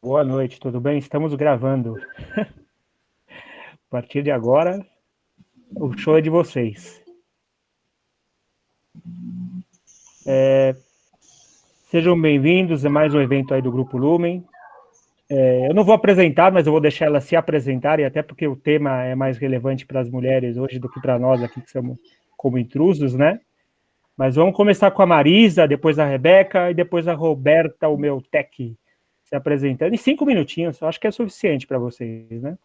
Boa noite, tudo bem? Estamos gravando. A partir de agora, o show é de vocês. Sejam bem-vindos a mais um evento aí do Grupo Lumen. Eu não vou apresentar, mas eu vou deixar elas se apresentarem, até porque o tema é mais relevante para as mulheres hoje do que para nós aqui que somos como intrusos, né? Mas vamos começar com a Marisa, depois a Rebeca e depois a Roberta, o meu tech, se apresentando. Em 5 minutinhos, eu acho que é suficiente para vocês, né?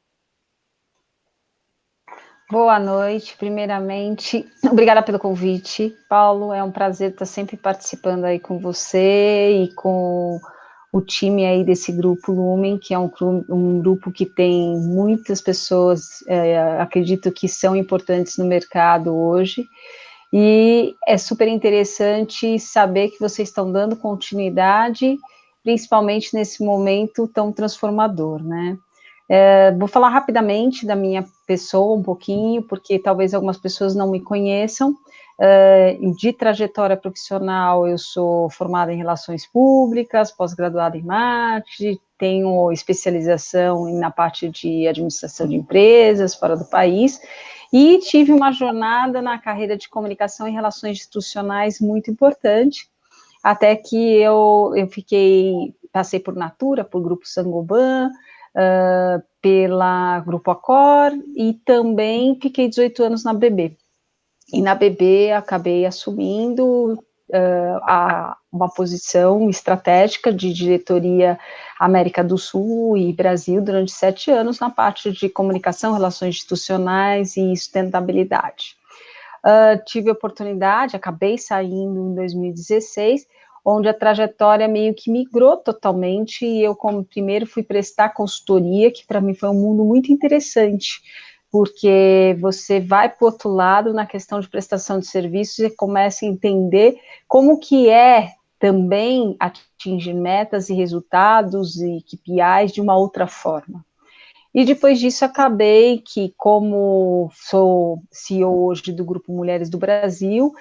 Boa noite, primeiramente, obrigada pelo convite, Paulo, é um prazer estar sempre participando aí com você e com o time aí desse Grupo Lumen, que é um grupo que tem muitas pessoas, acredito que são importantes no mercado hoje, e é super interessante saber que vocês estão dando continuidade, principalmente nesse momento tão transformador, né? Vou falar rapidamente da minha pessoa um pouquinho, porque talvez algumas pessoas não me conheçam. De trajetória profissional, eu sou formada em Relações Públicas, pós-graduada em Marketing, tenho especialização na parte de administração de empresas fora do país, e tive uma jornada na carreira de comunicação e relações institucionais muito importante, até que eu passei por Natura, por Grupo Saint-Gobain, pela Grupo Accor, e também fiquei 18 anos na BB. E na BB acabei assumindo uma posição estratégica de diretoria América do Sul e Brasil durante 7 anos na parte de comunicação, relações institucionais e sustentabilidade. Tive a oportunidade, acabei saindo em 2016, onde a trajetória meio que migrou totalmente, e eu, como primeiro, fui prestar consultoria, que para mim foi um mundo muito interessante, porque você vai para o outro lado na questão de prestação de serviços e começa a entender como que é também atingir metas e resultados e KPIs de uma outra forma. E depois disso acabei que, como sou CEO hoje do Grupo Mulheres do Brasil,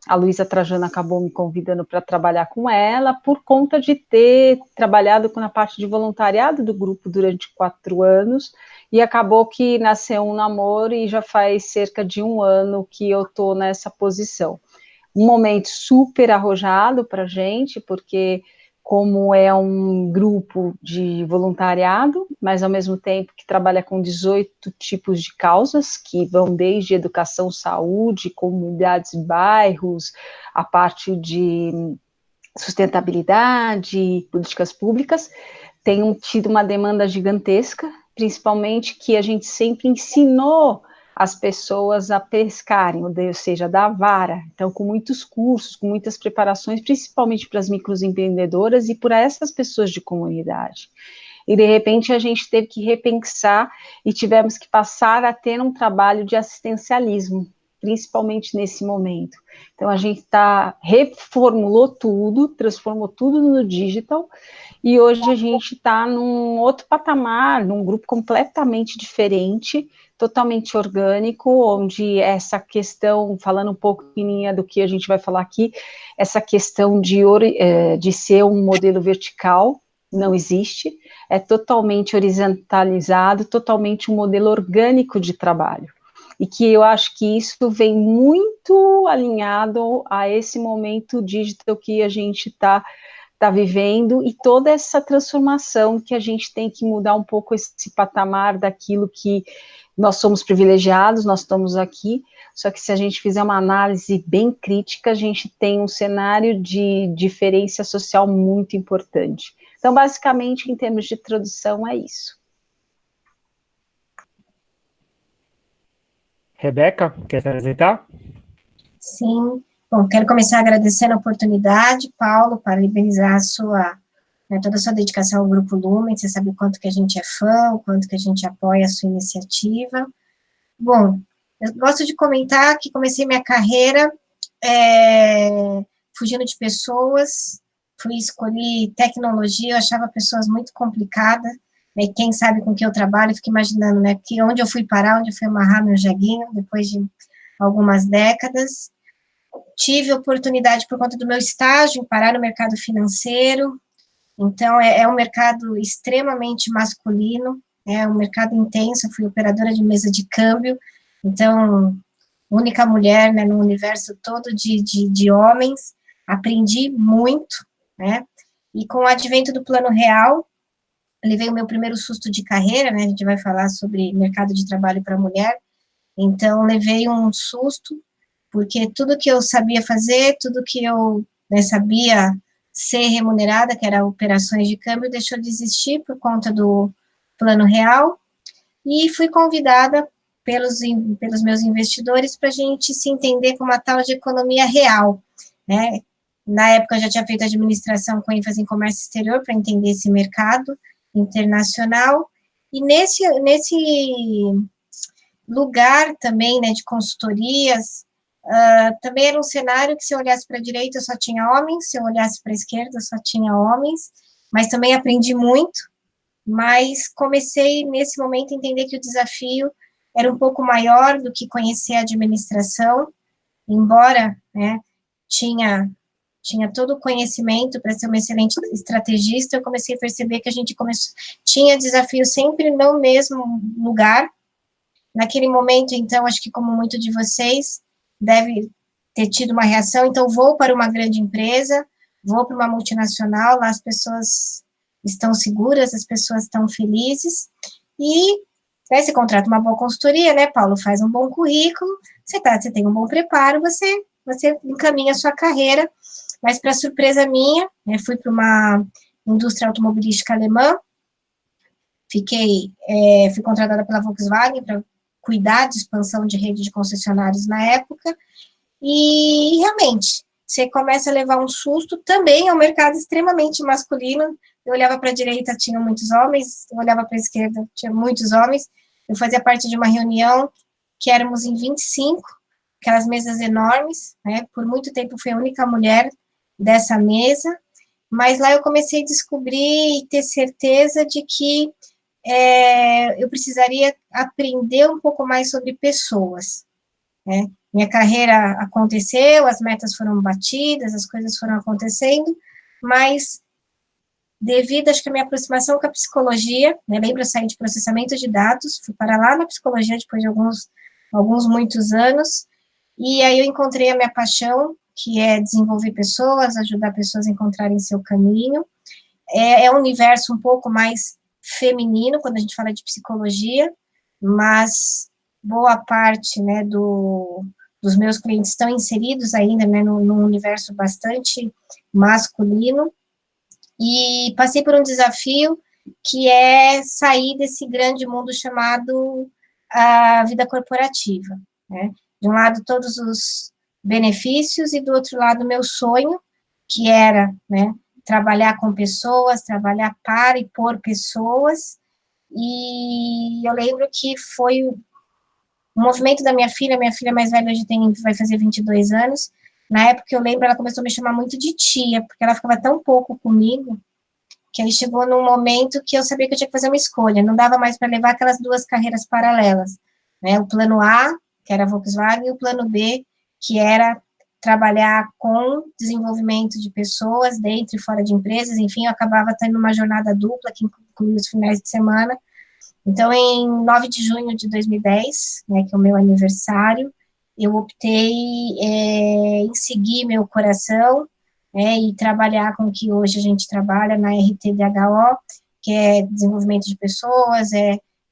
a Luísa Trajano acabou me convidando para trabalhar com ela, por conta de ter trabalhado na parte de voluntariado do grupo durante 4 anos, e acabou que nasceu um namoro e já faz cerca de 1 ano que eu estou nessa posição. Um momento super arrojado para a gente, porque como é um grupo de voluntariado, mas ao mesmo tempo que trabalha com 18 tipos de causas, que vão desde educação, saúde, comunidades, bairros, a parte de sustentabilidade, políticas públicas, tem tido uma demanda gigantesca, principalmente que a gente sempre ensinou as pessoas a pescarem, ou seja, da vara. Então, com muitos cursos, com muitas preparações, principalmente para as microempreendedoras e para essas pessoas de comunidade. E, de repente, a gente teve que repensar e tivemos que passar a ter um trabalho de assistencialismo, principalmente nesse momento. Então, a gente reformulou tudo, transformou tudo no digital, e hoje a gente está num outro patamar, num grupo completamente diferente, totalmente orgânico, onde essa questão, falando um pouco do que a gente vai falar aqui, essa questão de ser um modelo vertical, não existe, é totalmente horizontalizado, totalmente um modelo orgânico de trabalho. E que eu acho que isso vem muito alinhado a esse momento digital que a gente está vivendo, e toda essa transformação que a gente tem que mudar um pouco esse patamar daquilo que nós somos privilegiados, nós estamos aqui, só que se a gente fizer uma análise bem crítica, a gente tem um cenário de diferença social muito importante. Então, basicamente, em termos de introdução, é isso. Rebeca, quer se apresentar? Sim. Bom, quero começar agradecendo a oportunidade, Paulo, parabenizar toda a sua dedicação ao Grupo Lumen. Você sabe o quanto que a gente é fã, o quanto que a gente apoia a sua iniciativa. Bom, eu gosto de comentar que comecei minha carreira fugindo de pessoas, escolhi tecnologia, eu achava pessoas muito complicadas, né? Quem sabe com que eu trabalho, fico imaginando, né, que onde eu fui parar, onde eu fui amarrar meu jeguinho, depois de algumas décadas. Tive oportunidade, por conta do meu estágio, em parar no mercado financeiro, Então, é um mercado extremamente masculino, é um mercado intenso. Eu fui operadora de mesa de câmbio, então, única mulher, né, no universo todo de homens, aprendi muito, né, e com o advento do Plano Real, levei o meu primeiro susto de carreira, né, a gente vai falar sobre mercado de trabalho para mulher, então, levei um susto, porque tudo que eu sabia fazer, tudo que eu, né, sabia ser remunerada, que era operações de câmbio, deixou de existir por conta do Plano Real, e fui convidada pelos meus investidores para a gente se entender com uma tal de economia real, né? Na época, eu já tinha feito administração com ênfase em comércio exterior para entender esse mercado internacional, e nesse lugar também, né, de consultorias, também era um cenário que, se eu olhasse para a direita, só tinha homens, se eu olhasse para a esquerda, só tinha homens, mas também aprendi muito, mas comecei, nesse momento, a entender que o desafio era um pouco maior do que conhecer a administração, embora, né, tinha todo o conhecimento para ser uma excelente estrategista, eu comecei a perceber que a gente tinha desafio sempre no mesmo lugar. Naquele momento, então, acho que como muito de vocês, deve ter tido uma reação, então vou para uma grande empresa, vou para uma multinacional, lá as pessoas estão seguras, as pessoas estão felizes, e né, você contrata uma boa consultoria, né, Paulo, faz um bom currículo, você tem um bom preparo, você encaminha a sua carreira, mas para surpresa minha, né, fui para uma indústria automobilística alemã, fui contratada pela Volkswagen para cuidar de expansão de rede de concessionários na época, e realmente, você começa a levar um susto, também é um mercado extremamente masculino, eu olhava para a direita, tinha muitos homens, eu olhava para a esquerda, tinha muitos homens, eu fazia parte de uma reunião que éramos em 25, aquelas mesas enormes, né, por muito tempo fui a única mulher dessa mesa, mas lá eu comecei a descobrir e ter certeza de que eu precisaria aprender um pouco mais sobre pessoas, né? Minha carreira aconteceu, as metas foram batidas, as coisas foram acontecendo, mas devido, acho que a minha aproximação com a psicologia, né, lembro, eu saí de processamento de dados, fui para lá na psicologia depois de muitos anos, e aí eu encontrei a minha paixão, que é desenvolver pessoas, ajudar pessoas a encontrarem seu caminho. É um universo um pouco mais feminino, quando a gente fala de psicologia, mas boa parte, né, dos meus clientes estão inseridos ainda, né, num universo bastante masculino, e passei por um desafio que é sair desse grande mundo chamado a vida corporativa, né, de um lado todos os benefícios, e do outro lado meu sonho, que era, né, trabalhar com pessoas, trabalhar para e por pessoas, e eu lembro que foi o movimento da minha filha mais velha hoje vai fazer 22 anos, na época eu lembro, ela começou a me chamar muito de tia, porque ela ficava tão pouco comigo, que aí chegou num momento que eu sabia que eu tinha que fazer uma escolha, não dava mais para levar aquelas duas carreiras paralelas, né, o plano A, que era a Volkswagen, e o plano B, que era trabalhar com desenvolvimento de pessoas dentro e fora de empresas, enfim, eu acabava tendo uma jornada dupla, que incluía os finais de semana. Então, em 9 de junho de 2010, né, que é o meu aniversário, eu optei em seguir meu coração, né, e trabalhar com o que hoje a gente trabalha na RTDHO, que é desenvolvimento de pessoas,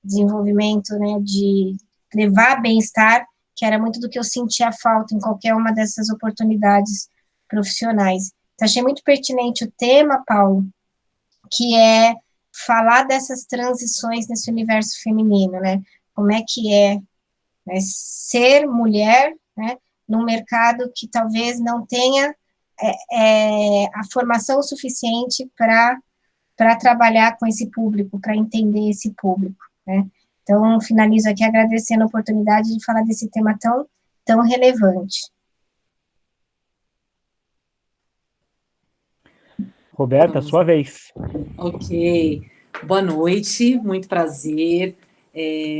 desenvolvimento, né, de levar bem-estar, que era muito do que eu sentia falta em qualquer uma dessas oportunidades profissionais. Então, achei muito pertinente o tema, Paulo, que é falar dessas transições nesse universo feminino, né? Como é que né, ser mulher, né, num mercado que talvez não tenha a formação suficiente para trabalhar com esse público, para entender esse público, né? Então, finalizo aqui agradecendo a oportunidade de falar desse tema tão relevante. Roberta, sua vez. Ok. Boa noite, muito prazer.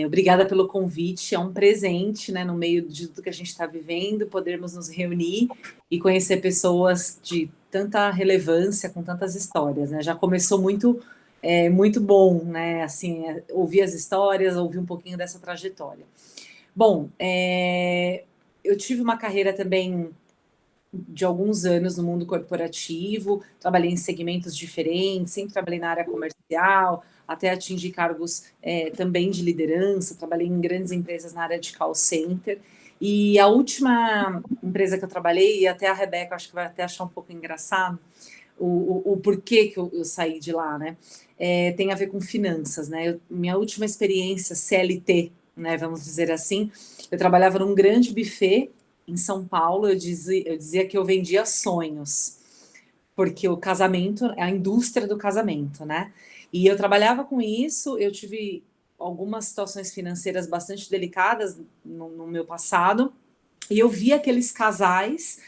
Obrigada pelo convite, é um presente, né, no meio de tudo que a gente está vivendo, podermos nos reunir e conhecer pessoas de tanta relevância, com tantas histórias, né? Já começou muito bom, né? Assim, ouvir as histórias, ouvir um pouquinho dessa trajetória. Bom, eu tive uma carreira também de alguns anos no mundo corporativo, trabalhei em segmentos diferentes, sempre trabalhei na área comercial, até atingir cargos também de liderança, trabalhei em grandes empresas na área de call center, e a última empresa que eu trabalhei, e até a Rebeca acho que vai até achar um pouco engraçado, o porquê que eu saí de lá, né? Tem a ver com finanças, né? Minha última experiência CLT, né, vamos dizer assim, eu trabalhava num grande buffet em São Paulo, eu dizia que eu vendia sonhos, porque o casamento é a indústria do casamento, né? E eu trabalhava com isso, eu tive algumas situações financeiras bastante delicadas no meu passado, e eu via aqueles casais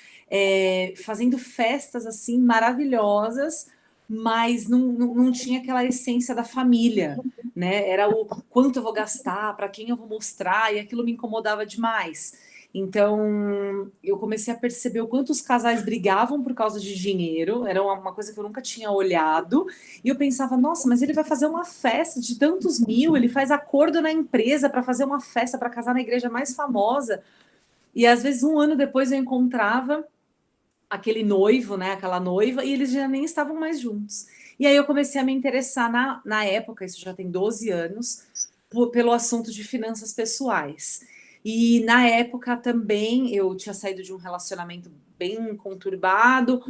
fazendo festas assim maravilhosas, mas não tinha aquela essência da família, né? Era o quanto eu vou gastar, para quem eu vou mostrar, e aquilo me incomodava demais. Então, eu comecei a perceber o quanto os casais brigavam por causa de dinheiro, era uma coisa que eu nunca tinha olhado, e eu pensava, nossa, mas ele vai fazer uma festa de tantos mil, ele faz acordo na empresa para fazer uma festa para casar na igreja mais famosa, e às vezes um ano depois eu encontrava aquele noivo, né, aquela noiva, e eles já nem estavam mais juntos. E aí eu comecei a me interessar na época, isso já tem 12 anos, pelo assunto de finanças pessoais. E na época também eu tinha saído de um relacionamento bem conturbado,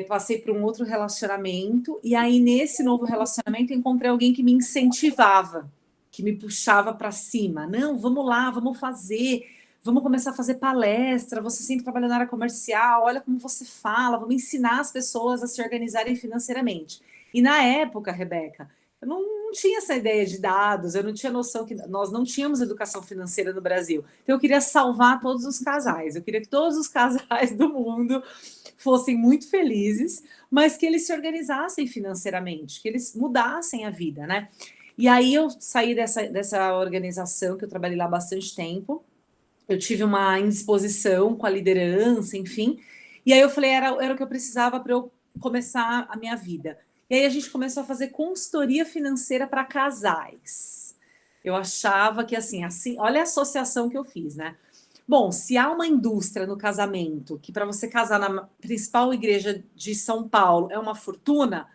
passei por um outro relacionamento, e aí nesse novo relacionamento encontrei alguém que me incentivava, que me puxava para cima. Não, vamos lá, vamos fazer, vamos começar a fazer palestra, você sempre trabalha na área comercial, olha como você fala, vamos ensinar as pessoas a se organizarem financeiramente. E na época, Rebeca, eu não tinha essa ideia de dados, eu não tinha noção que nós não tínhamos educação financeira no Brasil. Então eu queria salvar todos os casais, eu queria que todos os casais do mundo fossem muito felizes, mas que eles se organizassem financeiramente, que eles mudassem a vida, né? E aí eu saí dessa organização, que eu trabalhei lá bastante tempo, eu tive uma indisposição com a liderança, enfim, e aí eu falei, era o que eu precisava para eu começar a minha vida. E aí a gente começou a fazer consultoria financeira para casais. Eu achava que assim, olha a associação que eu fiz, né? Bom, se há uma indústria no casamento que para você casar na principal igreja de São Paulo é uma fortuna,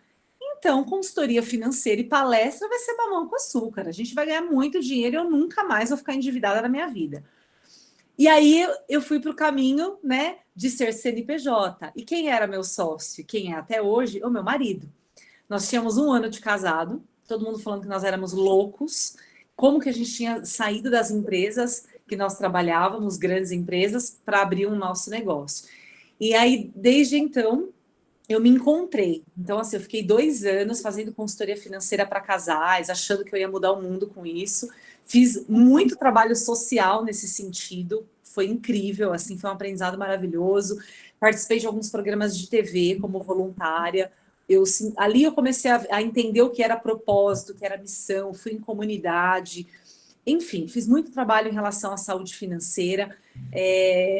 então consultoria financeira e palestra vai ser mamão com açúcar. A gente vai ganhar muito dinheiro e eu nunca mais vou ficar endividada na minha vida. E aí eu fui para o caminho, né, de ser CNPJ. E quem era meu sócio? Quem é até hoje? O meu marido. Nós tínhamos 1 ano de casado, todo mundo falando que nós éramos loucos, como que a gente tinha saído das empresas que nós trabalhávamos, grandes empresas, para abrir um nosso negócio. E aí, desde então, eu me encontrei. Então, assim, eu fiquei 2 anos fazendo consultoria financeira para casais, achando que eu ia mudar o mundo com isso. Fiz muito trabalho social nesse sentido, foi incrível, assim, foi um aprendizado maravilhoso. Participei de alguns programas de TV como voluntária. Ali eu comecei a entender o que era propósito, o que era missão, fui em comunidade. Enfim, fiz muito trabalho em relação à saúde financeira.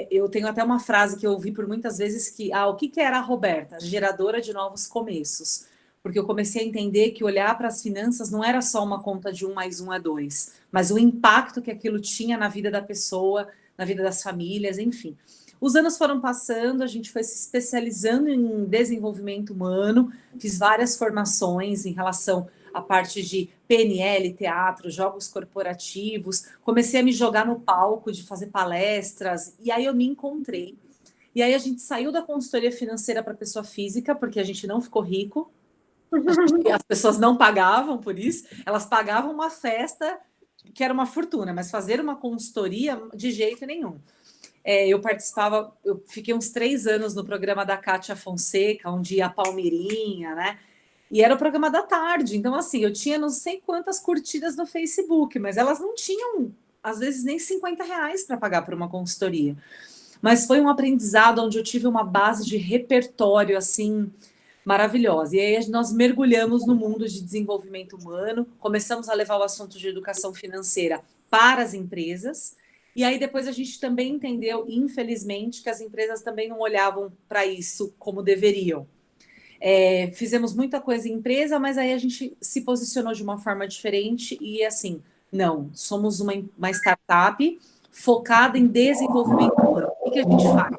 Eu tenho até uma frase que eu ouvi por muitas vezes que, o que era a Roberta? Geradora de novos começos. Porque eu comecei a entender que olhar para as finanças não era só uma conta de 1 mais 1 é 2, mas o impacto que aquilo tinha na vida da pessoa, na vida das famílias, enfim. Os anos foram passando, a gente foi se especializando em desenvolvimento humano, fiz várias formações em relação à parte de PNL, teatro, jogos corporativos, comecei a me jogar no palco de fazer palestras, e aí eu me encontrei. E aí a gente saiu da consultoria financeira para pessoa física, porque a gente não ficou rico, as pessoas não pagavam por isso, elas pagavam uma festa que era uma fortuna, mas fazer uma consultoria de jeito nenhum. Eu fiquei uns 3 anos no programa da Kátia Fonseca, onde ia a Palmeirinha, né? E era o programa da tarde, então assim, eu tinha não sei quantas curtidas no Facebook, mas elas não tinham, às vezes, nem R$50 para pagar por uma consultoria. Mas foi um aprendizado onde eu tive uma base de repertório, assim, maravilhosa. E aí nós mergulhamos no mundo de desenvolvimento humano, começamos a levar o assunto de educação financeira para as empresas, e aí depois a gente também entendeu, infelizmente, que as empresas também não olhavam para isso como deveriam. Fizemos muita coisa em empresa, mas aí a gente se posicionou de uma forma diferente e assim, não, somos uma startup focada em desenvolvimento humano. O que a gente faz?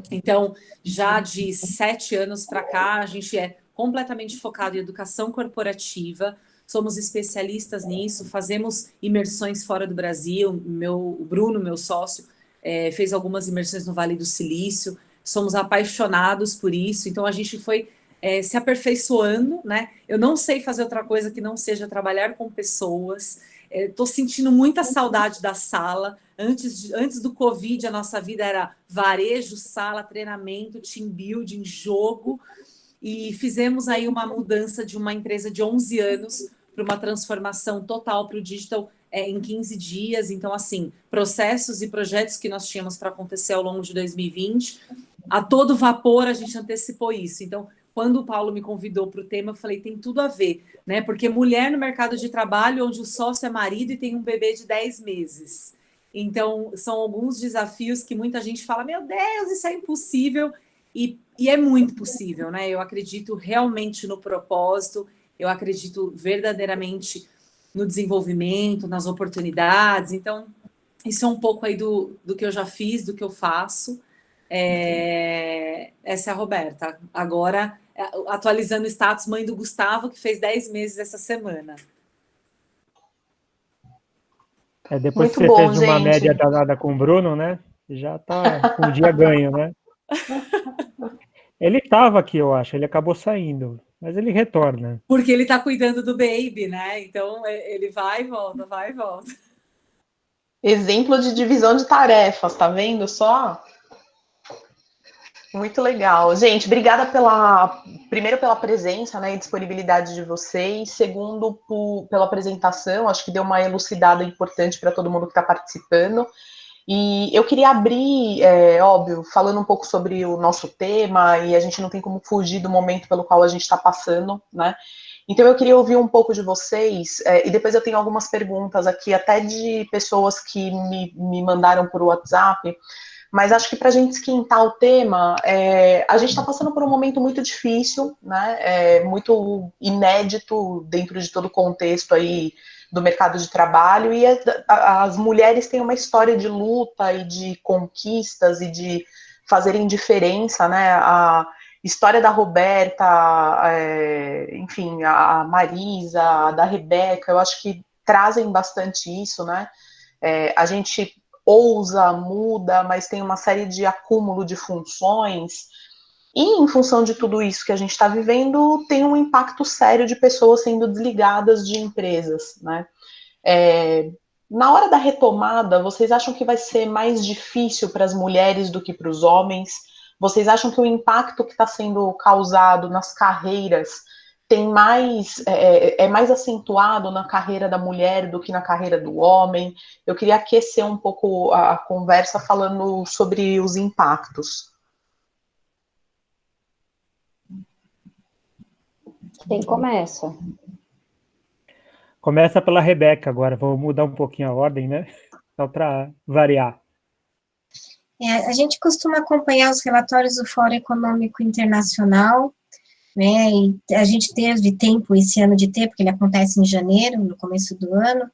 Então, já de 7 anos para cá, a gente é completamente focado em educação corporativa, somos especialistas nisso, fazemos imersões fora do Brasil, o Bruno, meu sócio, fez algumas imersões no Vale do Silício, somos apaixonados por isso, então a gente foi se aperfeiçoando, né? Eu não sei fazer outra coisa que não seja trabalhar com pessoas, estou sentindo muita saudade da sala. Antes do Covid, a nossa vida era varejo, sala, treinamento, team building, jogo, e fizemos aí uma mudança de uma empresa de 11 anos para uma transformação total para o digital em 15 dias. Então, assim, processos e projetos que nós tínhamos para acontecer ao longo de 2020, a todo vapor a gente antecipou isso. Então, quando o Paulo me convidou para o tema, eu falei, tem tudo a ver, né? Porque mulher no mercado de trabalho, onde o sócio é marido e tem um bebê de 10 meses. Então, são alguns desafios que muita gente fala, meu Deus, isso é impossível, e é muito possível, né? Eu acredito realmente no propósito, eu acredito verdadeiramente no desenvolvimento, nas oportunidades. Então, isso é um pouco aí do que eu já fiz, do que eu faço. Essa é a Roberta. Agora, atualizando o status, mãe do Gustavo, que fez 10 meses essa semana. Depois Muito que você bom, fez uma gente. média danada com o Bruno, né? Já tá com o dia ganho, né? Ele estava aqui, eu acho, ele acabou saindo, mas ele retorna. Porque ele está cuidando do baby, né? Então ele vai e volta, vai e volta. Exemplo de divisão de tarefas, tá vendo só? Muito legal. Gente, obrigada primeiro pela presença, né, e disponibilidade de vocês, segundo pela apresentação, acho que deu uma elucidada importante para todo mundo que está participando. E eu queria abrir, óbvio, falando um pouco sobre o nosso tema, e a gente não tem como fugir do momento pelo qual a gente está passando, né? Então eu queria ouvir um pouco de vocês, e depois eu tenho algumas perguntas aqui, até de pessoas que me mandaram por WhatsApp, mas acho que para a gente esquentar o tema, a gente está passando por um momento muito difícil, né? Muito inédito dentro de todo o contexto aí do mercado de trabalho, e as mulheres têm uma história de luta e de conquistas e de fazerem diferença, né? A história da Roberta, enfim, a Marisa, a da Rebeca, eu acho que trazem bastante isso, né? A gente ousa, muda, mas tem uma série de acúmulo de funções, e em função de tudo isso que a gente está vivendo, tem um impacto sério de pessoas sendo desligadas de empresas, né? Na hora da retomada, vocês acham que vai ser mais difícil para as mulheres do que para os homens? Vocês acham que o impacto que está sendo causado nas carreiras é mais acentuado na carreira da mulher do que na carreira do homem? Eu queria aquecer um pouco a conversa falando sobre os impactos. Quem começa? Começa pela Rebeca agora, vou mudar um pouquinho a ordem, né? Só para variar. A gente costuma acompanhar os relatórios do Fórum Econômico Internacional, né, e a gente teve tempo esse ano de ter, porque ele acontece em janeiro, no começo do ano,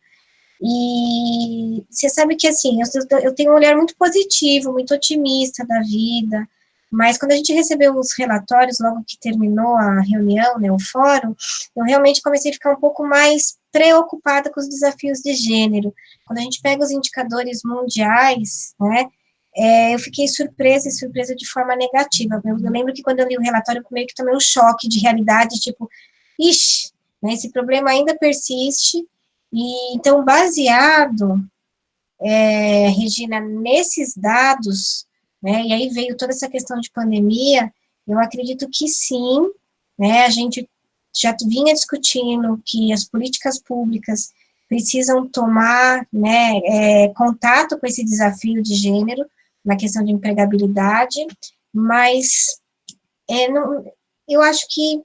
e você sabe que, assim, eu tenho um olhar muito positivo, muito otimista da vida, mas quando a gente recebeu os relatórios, logo que terminou a reunião, né, o fórum, eu realmente comecei a ficar um pouco mais preocupada com os desafios de gênero. Quando a gente pega os indicadores mundiais, né, eu fiquei surpresa de forma negativa. Eu lembro que quando eu li o relatório, eu meio que tomei um choque de realidade, tipo, ixi, né, esse problema ainda persiste, e então, baseado, Regina, nesses dados, né, e aí veio toda essa questão de pandemia, eu acredito que sim, né, a gente já vinha discutindo que as políticas públicas precisam tomar, né, contato com esse desafio de gênero, na questão de empregabilidade, mas eu acho que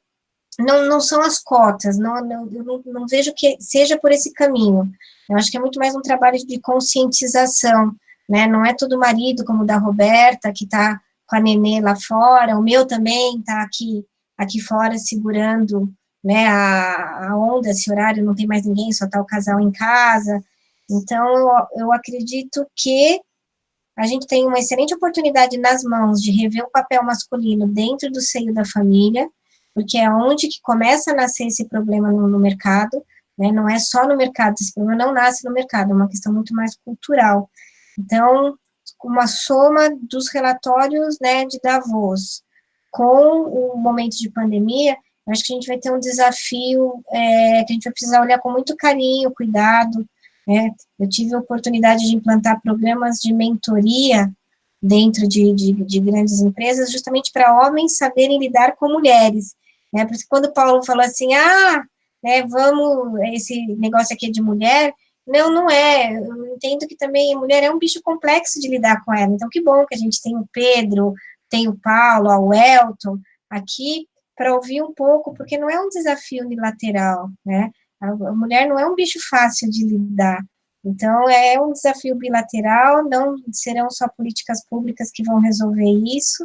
não são as cotas, eu não vejo que seja por esse caminho. Eu acho que é muito mais um trabalho de conscientização, né? Não é todo marido, como o da Roberta, que está com a nenê lá fora, o meu também está aqui fora segurando, né, a onda, esse horário não tem mais ninguém, só está o casal em casa. Então, eu acredito que a gente tem uma excelente oportunidade nas mãos de rever o papel masculino dentro do seio da família, porque é onde que começa a nascer esse problema no mercado, né? Não é só no mercado, esse problema não nasce no mercado, é uma questão muito mais cultural. Então, uma soma dos relatórios, né, de Davos com o momento de pandemia, eu acho que a gente vai ter um desafio que a gente vai precisar olhar com muito carinho, cuidado, né? Eu tive a oportunidade de implantar programas de mentoria dentro de grandes empresas, justamente para homens saberem lidar com mulheres, né? Porque quando o Paulo falou assim, né, vamos, esse negócio aqui é de mulher, não é, eu entendo que também a mulher é um bicho complexo de lidar com ela, então que bom que a gente tem o Pedro, tem o Paulo, o Elton aqui, para ouvir um pouco, porque não é um desafio unilateral, né? A mulher não é um bicho fácil de lidar. Então, é um desafio bilateral, não serão só políticas públicas que vão resolver isso.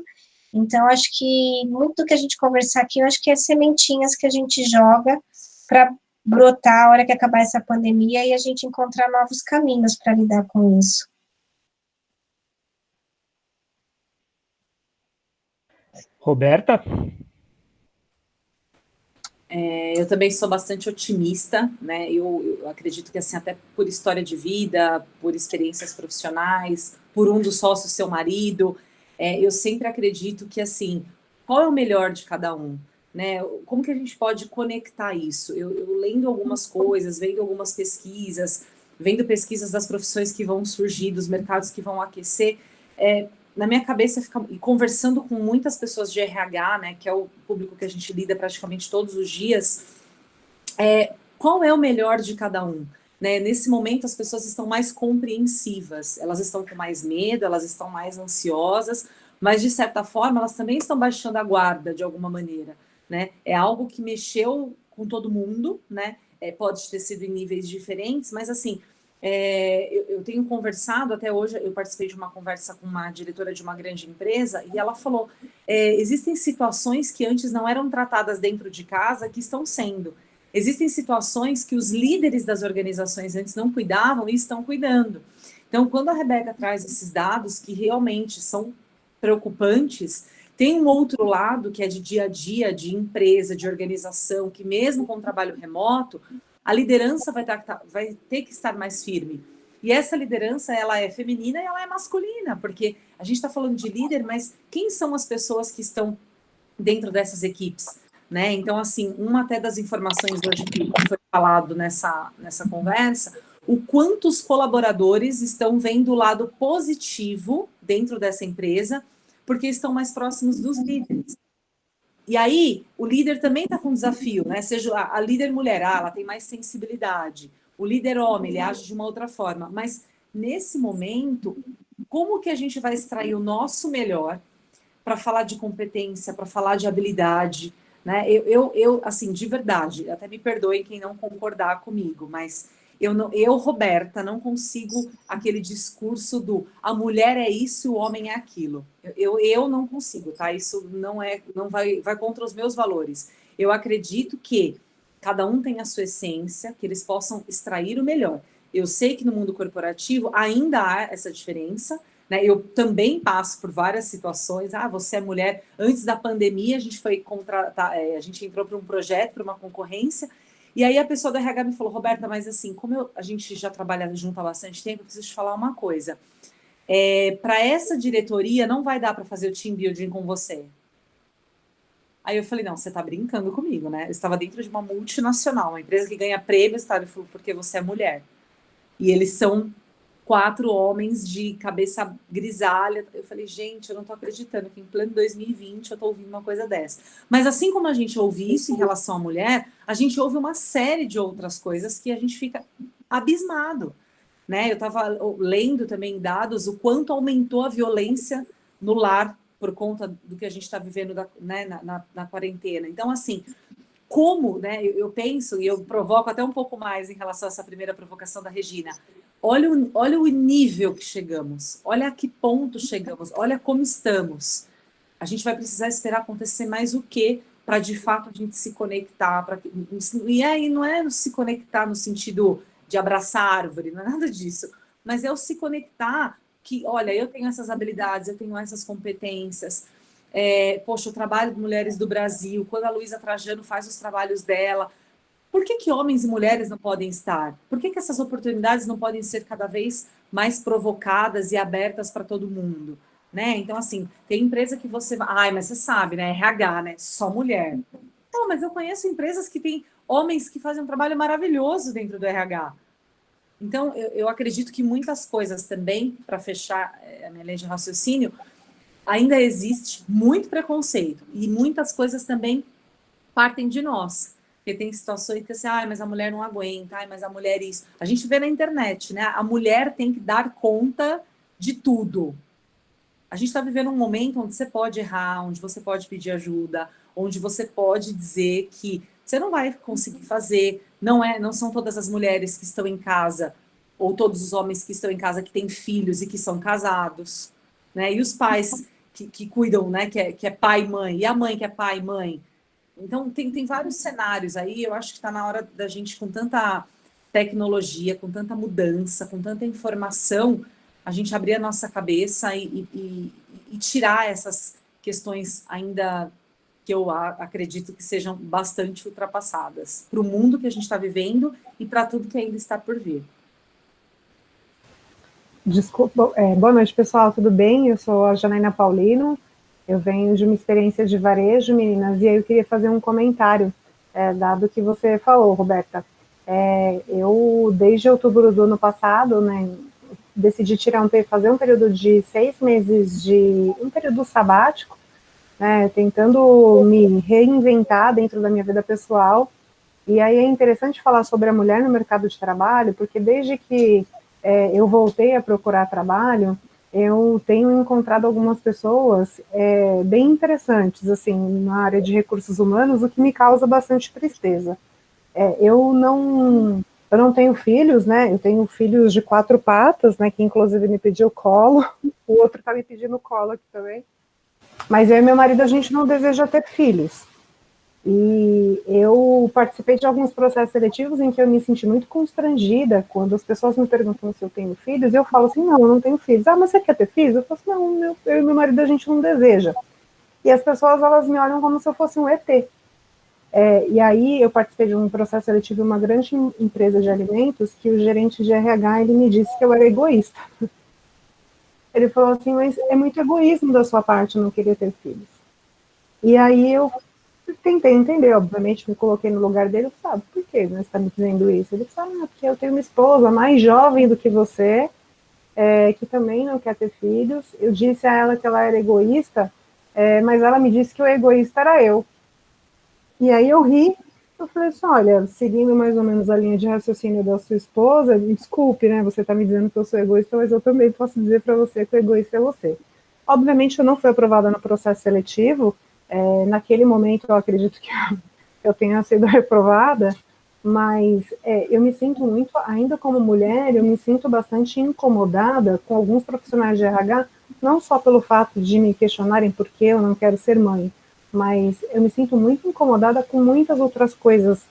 Então, acho que muito do que a gente conversar aqui, eu acho que é sementinhas que a gente joga para brotar a hora que acabar essa pandemia e a gente encontrar novos caminhos para lidar com isso. Roberta? Eu também sou bastante otimista, né? Eu acredito que, assim, até por história de vida, por experiências profissionais, por um dos sócios seu marido, eu sempre acredito que, assim, qual é o melhor de cada um, né? Como que a gente pode conectar isso? Eu lendo algumas coisas, vendo algumas pesquisas, vendo pesquisas das profissões que vão surgir, dos mercados que vão aquecer, na minha cabeça fica, e conversando com muitas pessoas de RH, né, que é o público que a gente lida praticamente todos os dias, qual é o melhor de cada um? Né? Nesse momento as pessoas estão mais compreensivas, elas estão com mais medo, elas estão mais ansiosas, mas de certa forma elas também estão baixando a guarda de alguma maneira, né? É algo que mexeu com todo mundo, né? Pode ter sido em níveis diferentes, mas assim, eu tenho conversado, até hoje eu participei de uma conversa com uma diretora de uma grande empresa e ela falou, existem situações que antes não eram tratadas dentro de casa que estão sendo. Existem situações que os líderes das organizações antes não cuidavam e estão cuidando. Então, quando a Rebeca traz esses dados que realmente são preocupantes, tem um outro lado que é de dia a dia, de empresa, de organização, que mesmo com o trabalho remoto, a liderança vai ter que estar mais firme. E essa liderança, ela é feminina e ela é masculina, porque a gente está falando de líder, mas quem são as pessoas que estão dentro dessas equipes? Né? Então, assim, uma até das informações hoje que foi falado nessa conversa, o quanto os colaboradores estão vendo o lado positivo dentro dessa empresa, porque estão mais próximos dos líderes. E aí, o líder também está com um desafio, né? Seja a líder mulher, ela tem mais sensibilidade. O líder homem, ele age de uma outra forma. Mas, nesse momento, como que a gente vai extrair o nosso melhor para falar de competência, para falar de habilidade, né? Eu, assim, de verdade, até me perdoem quem não concordar comigo, mas Roberta, não consigo aquele discurso do a mulher é isso, o homem é aquilo. Eu não consigo, tá? Isso não vai contra os meus valores. Eu acredito que cada um tem a sua essência, que eles possam extrair o melhor. Eu sei que no mundo corporativo ainda há essa diferença, né? Eu também passo por várias situações. Você é mulher. Antes da pandemia, a gente foi a gente entrou para um projeto, para uma concorrência, e aí a pessoa do RH me falou, Roberta, mas assim, como a gente já trabalha junto há bastante tempo, eu preciso te falar uma coisa. Para essa diretoria, não vai dar para fazer o team building com você. Aí eu falei, não, você está brincando comigo, né? Eu estava dentro de uma multinacional, uma empresa que ganha prêmios, tá? Ele falou, porque você é mulher. E eles são 4 homens de cabeça grisalha. Eu falei, gente, eu não tô acreditando que em pleno 2020 eu tô ouvindo uma coisa dessa. Mas assim como a gente ouve isso em relação à mulher, a gente ouve uma série de outras coisas que a gente fica abismado, né? Eu tava lendo também dados o quanto aumentou a violência no lar por conta do que a gente está vivendo né, na quarentena. Então, assim, como, né, eu penso, e eu provoco até um pouco mais em relação a essa primeira provocação da Regina, olha o nível que chegamos, olha a que ponto chegamos, olha como estamos. A gente vai precisar esperar acontecer mais o quê para, de fato, a gente se conectar. E aí não é se conectar no sentido de abraçar a árvore, não é nada disso, mas é o se conectar que, olha, eu tenho essas habilidades, eu tenho essas competências, poxa, o trabalho de mulheres do Brasil, quando a Luísa Trajano faz os trabalhos dela, por que homens e mulheres não podem estar? Por que essas oportunidades não podem ser cada vez mais provocadas e abertas para todo mundo? Né? Então, assim, tem empresa que você vai... Ai, mas você sabe, né? RH, né? Só mulher. Não, mas eu conheço empresas que têm homens que fazem um trabalho maravilhoso dentro do RH. Então, eu acredito que muitas coisas também, para fechar a minha linha de raciocínio, ainda existe muito preconceito e muitas coisas também partem de nós. Porque tem situações que assim, mas a mulher não aguenta, mas a mulher isso. A gente vê na internet, né? A mulher tem que dar conta de tudo. A gente está vivendo um momento onde você pode errar, onde você pode pedir ajuda, onde você pode dizer que você não vai conseguir fazer. Não são todas as mulheres que estão em casa, ou todos os homens que estão em casa que têm filhos e que são casados, né? E os pais que cuidam, né? Que é pai e mãe, e a mãe que é pai e mãe. Então, tem vários cenários aí. Eu acho que está na hora da gente, com tanta tecnologia, com tanta mudança, com tanta informação, a gente abrir a nossa cabeça e tirar essas questões ainda que eu acredito que sejam bastante ultrapassadas para o mundo que a gente está vivendo e para tudo que ainda está por vir. Desculpa, boa noite, pessoal, tudo bem? Eu sou a Janaína Paulino, eu venho de uma experiência de varejo, meninas, e aí eu queria fazer um comentário, dado que você falou, Roberta. Eu, desde outubro do ano passado, né, decidi fazer um período de 6 meses um período sabático, né, tentando me reinventar dentro da minha vida pessoal. E aí é interessante falar sobre a mulher no mercado de trabalho, porque desde que eu voltei a procurar trabalho, eu tenho encontrado algumas pessoas bem interessantes, assim, na área de recursos humanos, o que me causa bastante tristeza. Eu não tenho filhos, né, eu tenho filhos de 4 patas, né, que inclusive me pediu colo, o outro está me pedindo colo aqui também, mas eu e meu marido, a gente não deseja ter filhos. E eu participei de alguns processos seletivos em que eu me senti muito constrangida quando as pessoas me perguntam se eu tenho filhos, e eu falo assim, não, eu não tenho filhos. Ah, mas você quer ter filhos? Eu falo assim, não, eu e meu marido, a gente não deseja. E as pessoas, elas me olham como se eu fosse um ET. E aí eu participei de um processo seletivo em uma grande empresa de alimentos que o gerente de RH, ele me disse que eu era egoísta. Ele falou assim, mas é muito egoísmo da sua parte não querer ter filhos. E aí eu tentei entender, obviamente, me coloquei no lugar dele, sabe, por que você está me dizendo isso? Ele falou, porque eu tenho uma esposa mais jovem do que você, que também não quer ter filhos. Eu disse a ela que ela era egoísta, mas ela me disse que o egoísta era eu. E aí eu ri, eu falei assim, olha, seguindo mais ou menos a linha de raciocínio da sua esposa, me desculpe, né, você está me dizendo que eu sou egoísta, mas eu também posso dizer para você que o egoísta é você. Obviamente eu não fui aprovada no processo seletivo, naquele momento eu acredito que eu tenha sido reprovada, mas eu me sinto muito, ainda como mulher, eu me sinto bastante incomodada com alguns profissionais de RH, não só pelo fato de me questionarem por que eu não quero ser mãe, mas eu me sinto muito incomodada com muitas outras coisas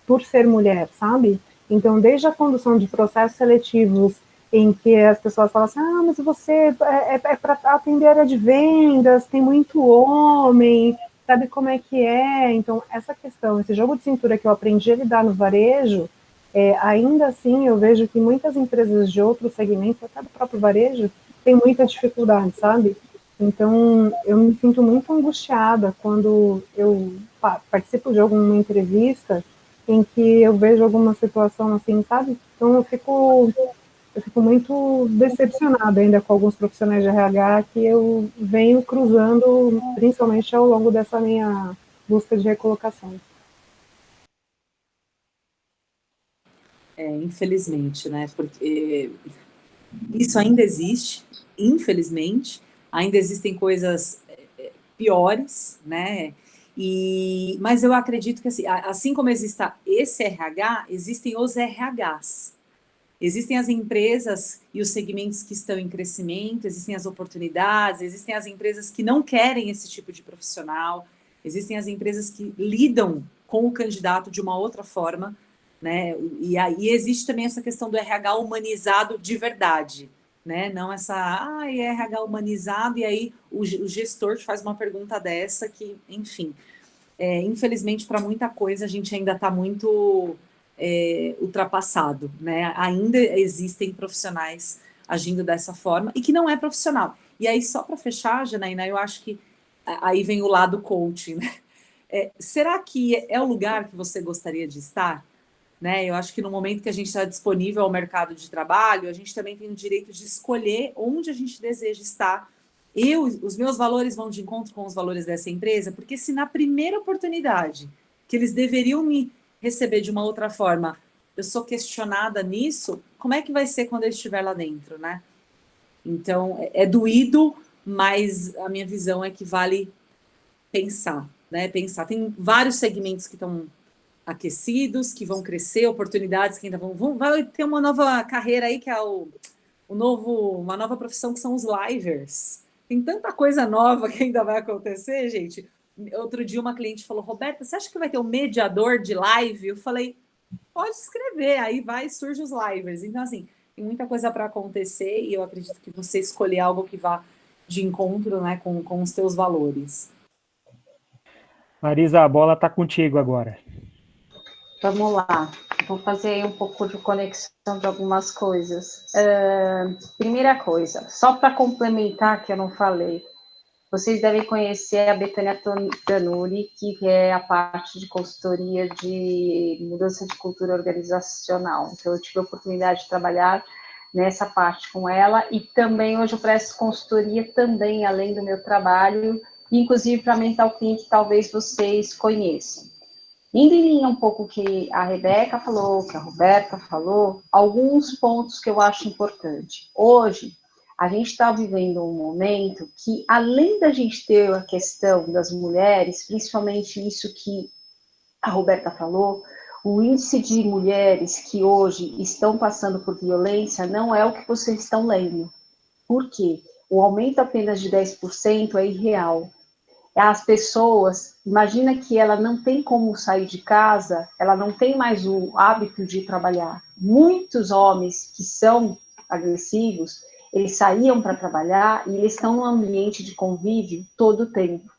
por ser mulher, sabe? Então, desde a condução de processos seletivos em que as pessoas falam assim, mas você é para atender a área de vendas, tem muito homem, sabe como é que é? Então, essa questão, esse jogo de cintura que eu aprendi a lidar no varejo, ainda assim eu vejo que muitas empresas de outros segmentos, até do próprio varejo, tem muita dificuldade, sabe? Então, eu me sinto muito angustiada quando eu participo de alguma entrevista em que eu vejo alguma situação assim, sabe? Então, eu fico muito decepcionada ainda com alguns profissionais de RH que eu venho cruzando, principalmente ao longo dessa minha busca de recolocação. Infelizmente, né? Porque isso ainda existe, infelizmente, ainda existem coisas piores, né? Mas eu acredito que, assim como existe esse RH, existem os RHs. Existem as empresas e os segmentos que estão em crescimento, existem as oportunidades, existem as empresas que não querem esse tipo de profissional, existem as empresas que lidam com o candidato de uma outra forma, né? E aí existe também essa questão do RH humanizado de verdade, né? Não essa, RH humanizado, e aí o gestor te faz uma pergunta dessa que, enfim, infelizmente, para muita coisa a gente ainda está muito ultrapassado, né? Ainda existem profissionais agindo dessa forma e que não é profissional. E aí, só para fechar, Janaína, eu acho que aí vem o lado coaching, né? Será que é o lugar que você gostaria de estar? Né? Eu acho que no momento que a gente está disponível ao mercado de trabalho, a gente também tem o direito de escolher onde a gente deseja estar. Os meus valores vão de encontro com os valores dessa empresa, porque se na primeira oportunidade que eles deveriam me receber de uma outra forma, eu sou questionada nisso, como é que vai ser quando eu estiver lá dentro, né? Então, é doído, mas a minha visão é que vale pensar, né? Pensar. Tem vários segmentos que estão aquecidos, que vão crescer, oportunidades que ainda vai ter uma nova carreira aí, que é uma nova profissão, que são os livers. Tem tanta coisa nova que ainda vai acontecer, gente. Outro dia uma cliente falou, Roberta, você acha que vai ter um mediador de live? Eu falei, pode escrever, aí surge os livers. Então, assim, tem muita coisa para acontecer e eu acredito que você escolher algo que vá de encontro, né, com os teus valores. Marisa, a bola está contigo agora. Vamos lá, vou fazer aí um pouco de conexão de algumas coisas. Primeira coisa, só para complementar que eu não falei, vocês devem conhecer a Betânia Tanuri, que é a parte de consultoria de mudança de cultura organizacional. Então, eu tive a oportunidade de trabalhar nessa parte com ela, e também hoje eu presto consultoria também, além do meu trabalho, inclusive para mental cliente, que talvez vocês conheçam. Indo em linha um pouco que a Rebeca falou, que a Roberta falou, alguns pontos que eu acho importante. Hoje, a gente está vivendo um momento que, além da gente ter a questão das mulheres, principalmente isso que a Roberta falou, o índice de mulheres que hoje estão passando por violência não é o que vocês estão lendo. Por quê? O aumento apenas de 10% é irreal. As pessoas, imagina que ela não tem como sair de casa, ela não tem mais o hábito de trabalhar. Muitos homens que são agressivos, eles saíam para trabalhar e eles estão num ambiente de convívio todo o tempo.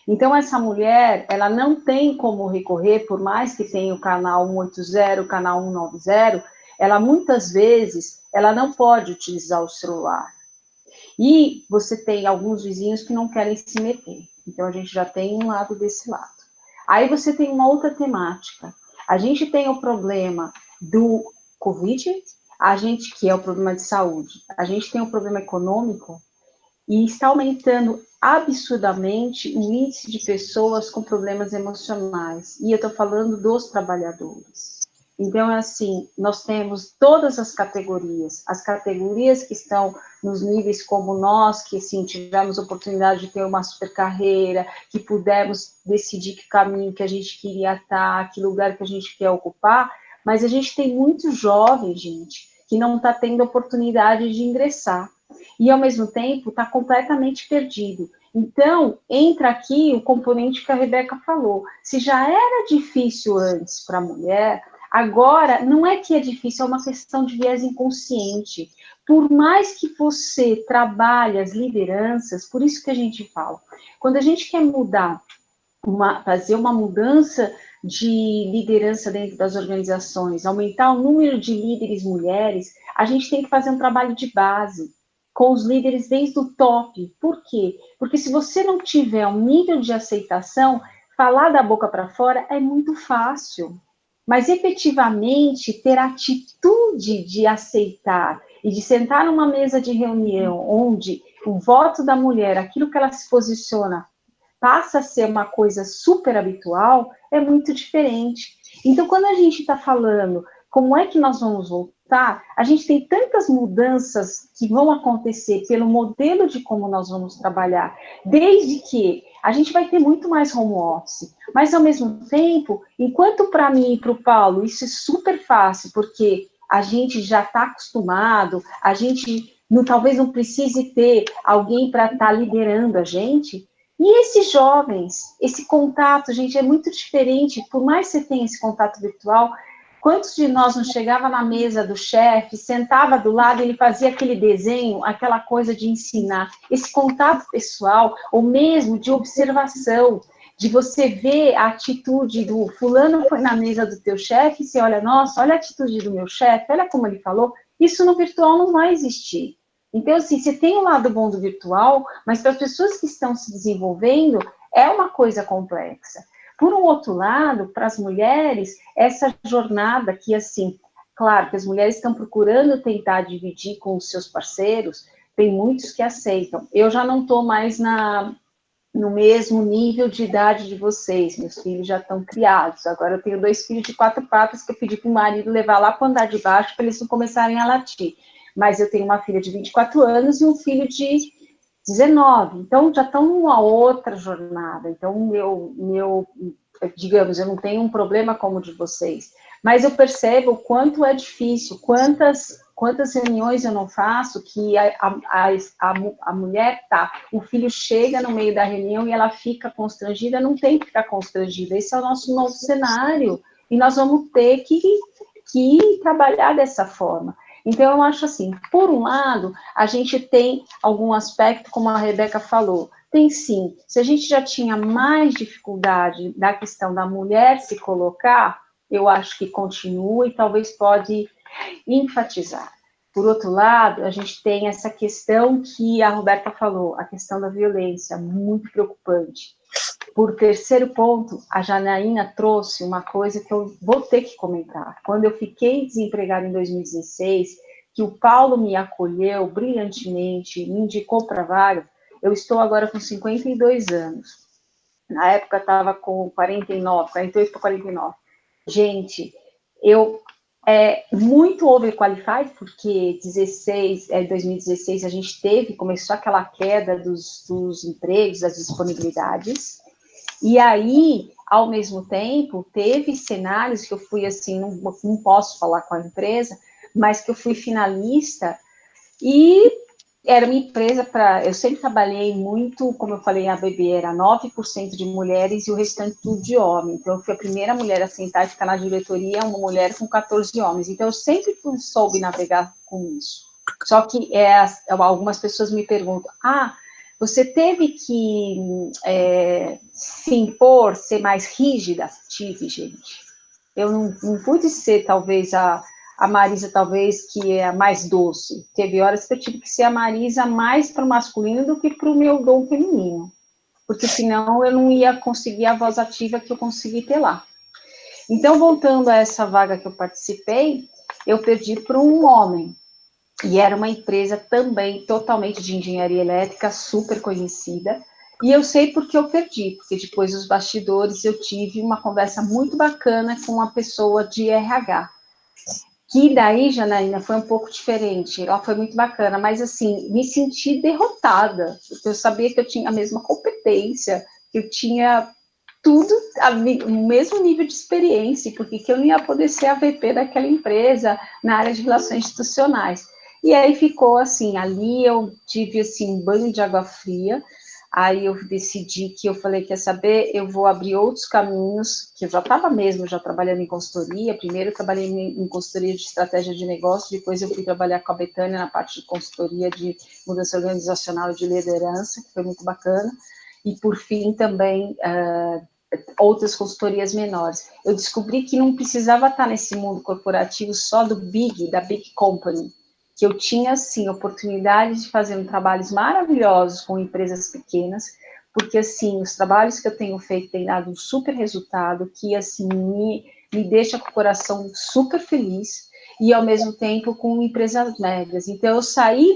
Então, essa mulher, ela não tem como recorrer, por mais que tenha o canal 180, o canal 190, ela muitas vezes, ela não pode utilizar o celular. E você tem alguns vizinhos que não querem se meter. Então, a gente já tem um lado desse lado. Aí você tem uma outra temática. A gente tem o problema do Covid, que é o problema de saúde. A gente tem o problema econômico e está aumentando absurdamente o índice de pessoas com problemas emocionais. E eu estou falando dos trabalhadores. Então, assim, nós temos todas as categorias que estão nos níveis como nós, que, assim, tivemos oportunidade de ter uma super carreira, que pudemos decidir que caminho que a gente queria estar, que lugar que a gente quer ocupar, mas a gente tem muitos jovens, gente, que não está tendo oportunidade de ingressar. E, ao mesmo tempo, está completamente perdido. Então, entra aqui o componente que a Rebeca falou. Se já era difícil antes para a mulher, agora, não é que é difícil, é uma questão de viés inconsciente. Por mais que você trabalhe as lideranças, por isso que a gente fala, quando a gente quer fazer uma mudança de liderança dentro das organizações, aumentar o número de líderes mulheres, a gente tem que fazer um trabalho de base, com os líderes desde o top. Por quê? Porque se você não tiver um nível de aceitação, falar da boca para fora é muito fácil. Mas, efetivamente, ter atitude de aceitar e de sentar numa mesa de reunião onde o voto da mulher, aquilo que ela se posiciona, passa a ser uma coisa super habitual, é muito diferente. Então, quando a gente está falando como é que nós vamos voltar? A gente tem tantas mudanças que vão acontecer pelo modelo de como nós vamos trabalhar, desde que a gente vai ter muito mais home office, mas ao mesmo tempo, enquanto para mim e para o Paulo isso é super fácil, porque a gente já está acostumado, a gente talvez não precise ter alguém para estar liderando a gente. E esses jovens, esse contato, gente, é muito diferente, por mais que você tenha esse contato virtual, quantos de nós não chegava na mesa do chefe, sentava do lado, ele fazia aquele desenho, aquela coisa de ensinar, esse contato pessoal, ou mesmo de observação, de você ver a atitude do fulano foi na mesa do teu chefe, e você olha, nossa, olha a atitude do meu chefe, olha como ele falou, isso no virtual não vai existir. Então, assim, você tem o lado bom do virtual, mas para as pessoas que estão se desenvolvendo, é uma coisa complexa. Por um outro lado, para as mulheres, essa jornada que, assim, claro que as mulheres estão procurando tentar dividir com os seus parceiros, tem muitos que aceitam. Eu já não estou mais no mesmo nível de idade de vocês, meus filhos já estão criados. Agora eu tenho 2 filhos de 4 patas que eu pedi para o marido levar lá para o andar de baixo para eles não começarem a latir. Mas eu tenho uma filha de 24 anos e um filho de 19, então já estão numa outra jornada. Então, digamos, eu não tenho um problema como o de vocês, mas eu percebo o quanto é difícil, quantas reuniões eu não faço que a mulher o filho chega no meio da reunião e ela fica constrangida, não tem que ficar constrangida, esse é o nosso novo cenário, e nós vamos ter que trabalhar dessa forma. Então, eu acho assim, por um lado, a gente tem algum aspecto, como a Rebeca falou, tem sim, se a gente já tinha mais dificuldade da questão da mulher se colocar, eu acho que continua e talvez pode enfatizar. Por outro lado, a gente tem essa questão que a Roberta falou, a questão da violência, muito preocupante. Por terceiro ponto, a Janaína trouxe uma coisa que eu vou ter que comentar. Quando eu fiquei desempregada em 2016, que o Paulo me acolheu brilhantemente, me indicou para vaga, eu estou agora com 52 anos. Na época estava com 48 para 49. Gente, eu muito overqualified, porque 2016 a gente começou aquela queda dos empregos, das disponibilidades, e aí, ao mesmo tempo, teve cenários que eu fui assim, não posso falar com a empresa, mas que eu fui finalista, e era uma empresa eu sempre trabalhei muito, como eu falei, a ABB era 9% de mulheres e o restante tudo de homem. Então, eu fui a primeira mulher a sentar e ficar na diretoria, uma mulher com 14 homens. Então, eu sempre soube navegar com isso. Só que algumas pessoas me perguntam, você teve que se impor, ser mais rígida? Tive, gente. Eu não pude ser, talvez, a Marisa, talvez, que é a mais doce. Teve horas que eu tive que ser a Marisa mais para o masculino do que para o meu dom feminino. Porque senão eu não ia conseguir a voz ativa que eu consegui ter lá. Então, voltando a essa vaga que eu participei, eu perdi para um homem. E era uma empresa também totalmente de engenharia elétrica, super conhecida. E eu sei porque eu perdi, porque depois dos bastidores eu tive uma conversa muito bacana com uma pessoa de RH. Que daí, Janaína, foi um pouco diferente. Ela foi muito bacana, mas assim, me senti derrotada. Porque eu sabia que eu tinha a mesma competência, que eu tinha tudo, o mesmo nível de experiência, porque que eu não ia poder ser a VP daquela empresa na área de relações institucionais. E aí ficou assim, ali eu tive assim um banho de água fria, aí eu decidi que eu falei, quer saber, eu vou abrir outros caminhos, que eu já estava mesmo já trabalhando em consultoria, primeiro eu trabalhei em consultoria de estratégia de negócio, depois eu fui trabalhar com a Betânia na parte de consultoria de mudança organizacional e de liderança, que foi muito bacana, e por fim também outras consultorias menores. Eu descobri que não precisava estar nesse mundo corporativo só da Big Company, que eu tinha, sim, oportunidade de fazer trabalhos maravilhosos com empresas pequenas, porque, assim, os trabalhos que eu tenho feito têm dado um super resultado, que, assim, me deixa com o coração super feliz, e, ao mesmo tempo, com empresas médias. Então, eu saí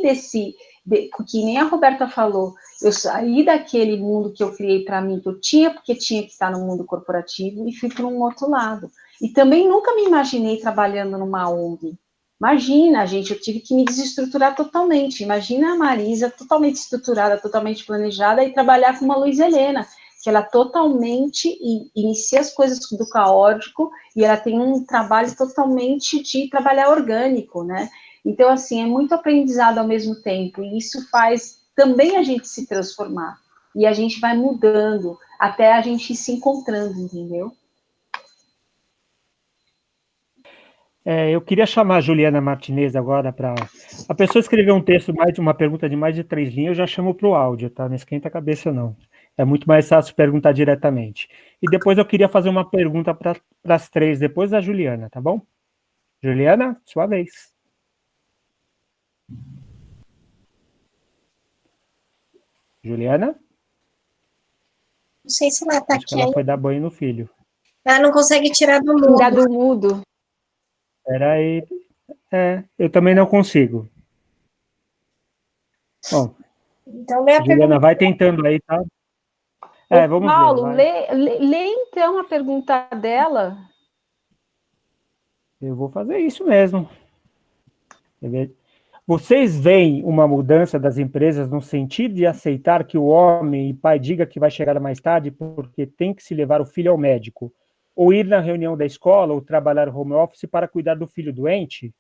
que nem a Roberta falou, eu saí daquele mundo que eu criei para mim, que eu tinha, porque tinha que estar no mundo corporativo, e fui para um outro lado. E também nunca me imaginei trabalhando numa ONG. Imagina, gente, eu tive que me desestruturar totalmente. Imagina a Marisa totalmente estruturada, totalmente planejada, e trabalhar com uma Luiz Helena, que ela totalmente inicia as coisas do caótico, e ela tem um trabalho totalmente de trabalhar orgânico, né? Então, assim, é muito aprendizado ao mesmo tempo, e isso faz também a gente se transformar. E a gente vai mudando, até a gente ir se encontrando, entendeu? Eu queria chamar a Juliana Martinez agora para... A pessoa escreveu um texto, uma pergunta de mais de 3 linhas, eu já chamo para o áudio, tá? Não esquenta a cabeça, não. É muito mais fácil perguntar diretamente. E depois eu queria fazer uma pergunta para as 3, depois da Juliana, tá bom? Juliana, sua vez. Juliana? Não sei se ela está Acho que aqui ela ainda. foi dar banho no filho. Ela não consegue tirar do mudo. Tirar do mudo. Espera aí. Eu também não consigo. Bom, Então, lê a Juliana, pergunta. vai tentando aí, tá? Vamos Paulo, ver. lê então a pergunta dela. Eu vou fazer isso mesmo. Vocês veem uma mudança das empresas no sentido de aceitar que o homem e pai diga que vai chegar mais tarde porque tem que se levar o filho ao médico, ou ir na reunião da escola, ou trabalhar home office para cuidar do filho doente?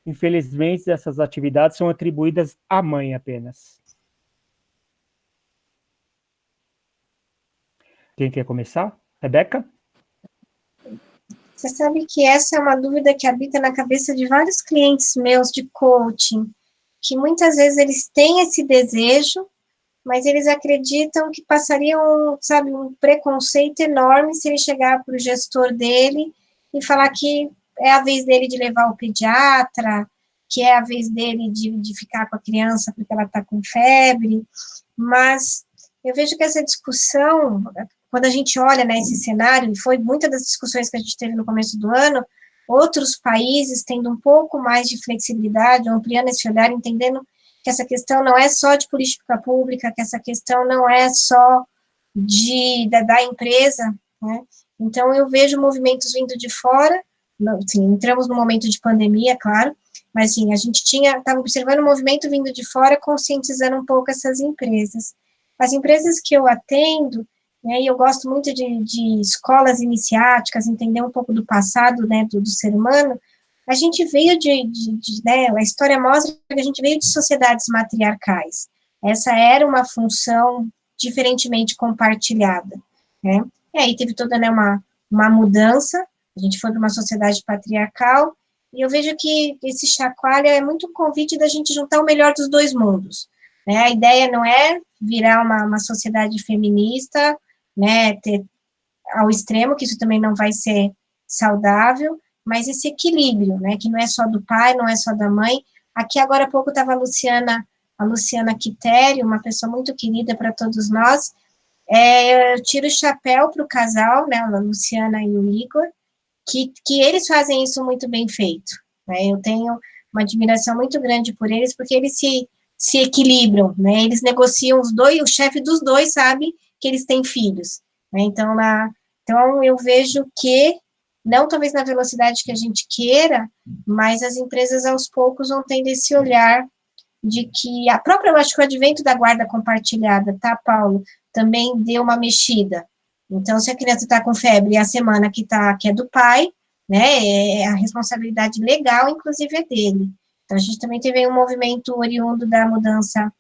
Infelizmente, essas atividades são atribuídas à mãe apenas. Quem quer começar? Rebeca? Você sabe que essa é uma dúvida que habita na cabeça de vários clientes meus de coaching, que muitas vezes eles têm esse desejo, mas eles acreditam que passariam, sabe, um preconceito enorme se ele chegar para o gestor dele e falar que é a vez dele de levar o pediatra, que é a vez dele de ficar com a criança porque ela está com febre, mas eu vejo que essa discussão, quando a gente olha nesse cenário, e foi muitas das discussões que a gente teve no começo do ano, outros países tendo um pouco mais de flexibilidade, ampliando esse olhar, entendendo que essa questão não é só de política pública, que essa questão não é só da empresa, né? Então, eu vejo movimentos vindo de fora, assim, entramos no momento de pandemia, claro, mas, assim, a gente estava observando um movimento vindo de fora, conscientizando um pouco essas empresas. As empresas que eu atendo, né, e eu gosto muito de escolas iniciáticas, entender um pouco do passado, né, do ser humano. A gente veio né, a história mostra que a gente veio de sociedades matriarcais. Essa era uma função diferentemente compartilhada, né? E aí teve toda, né, uma mudança, a gente foi para uma sociedade patriarcal, e eu vejo que esse chacoalha é muito um convite da gente juntar o melhor dos dois mundos, né? A ideia não é virar uma sociedade feminista, né, ter ao extremo, que isso também não vai ser saudável, mas esse equilíbrio, né, que não é só do pai, não é só da mãe. Aqui agora há pouco estava a Luciana Quitério, uma pessoa muito querida para todos nós. Eu tiro o chapéu para o casal, né, a Luciana e o Igor, que eles fazem isso muito bem feito, né? Eu tenho uma admiração muito grande por eles, porque eles se equilibram, né? Eles negociam os dois, o chefe dos dois sabe que eles têm filhos, né? Então eu vejo que, não talvez na velocidade que a gente queira, mas as empresas aos poucos vão tendo esse olhar de que a própria, eu acho que o advento da guarda compartilhada, tá, Paulo, também deu uma mexida. Então, se a criança está com febre e a semana que é do pai, né, a responsabilidade legal, inclusive, é dele. Então, a gente também teve um movimento oriundo da mudança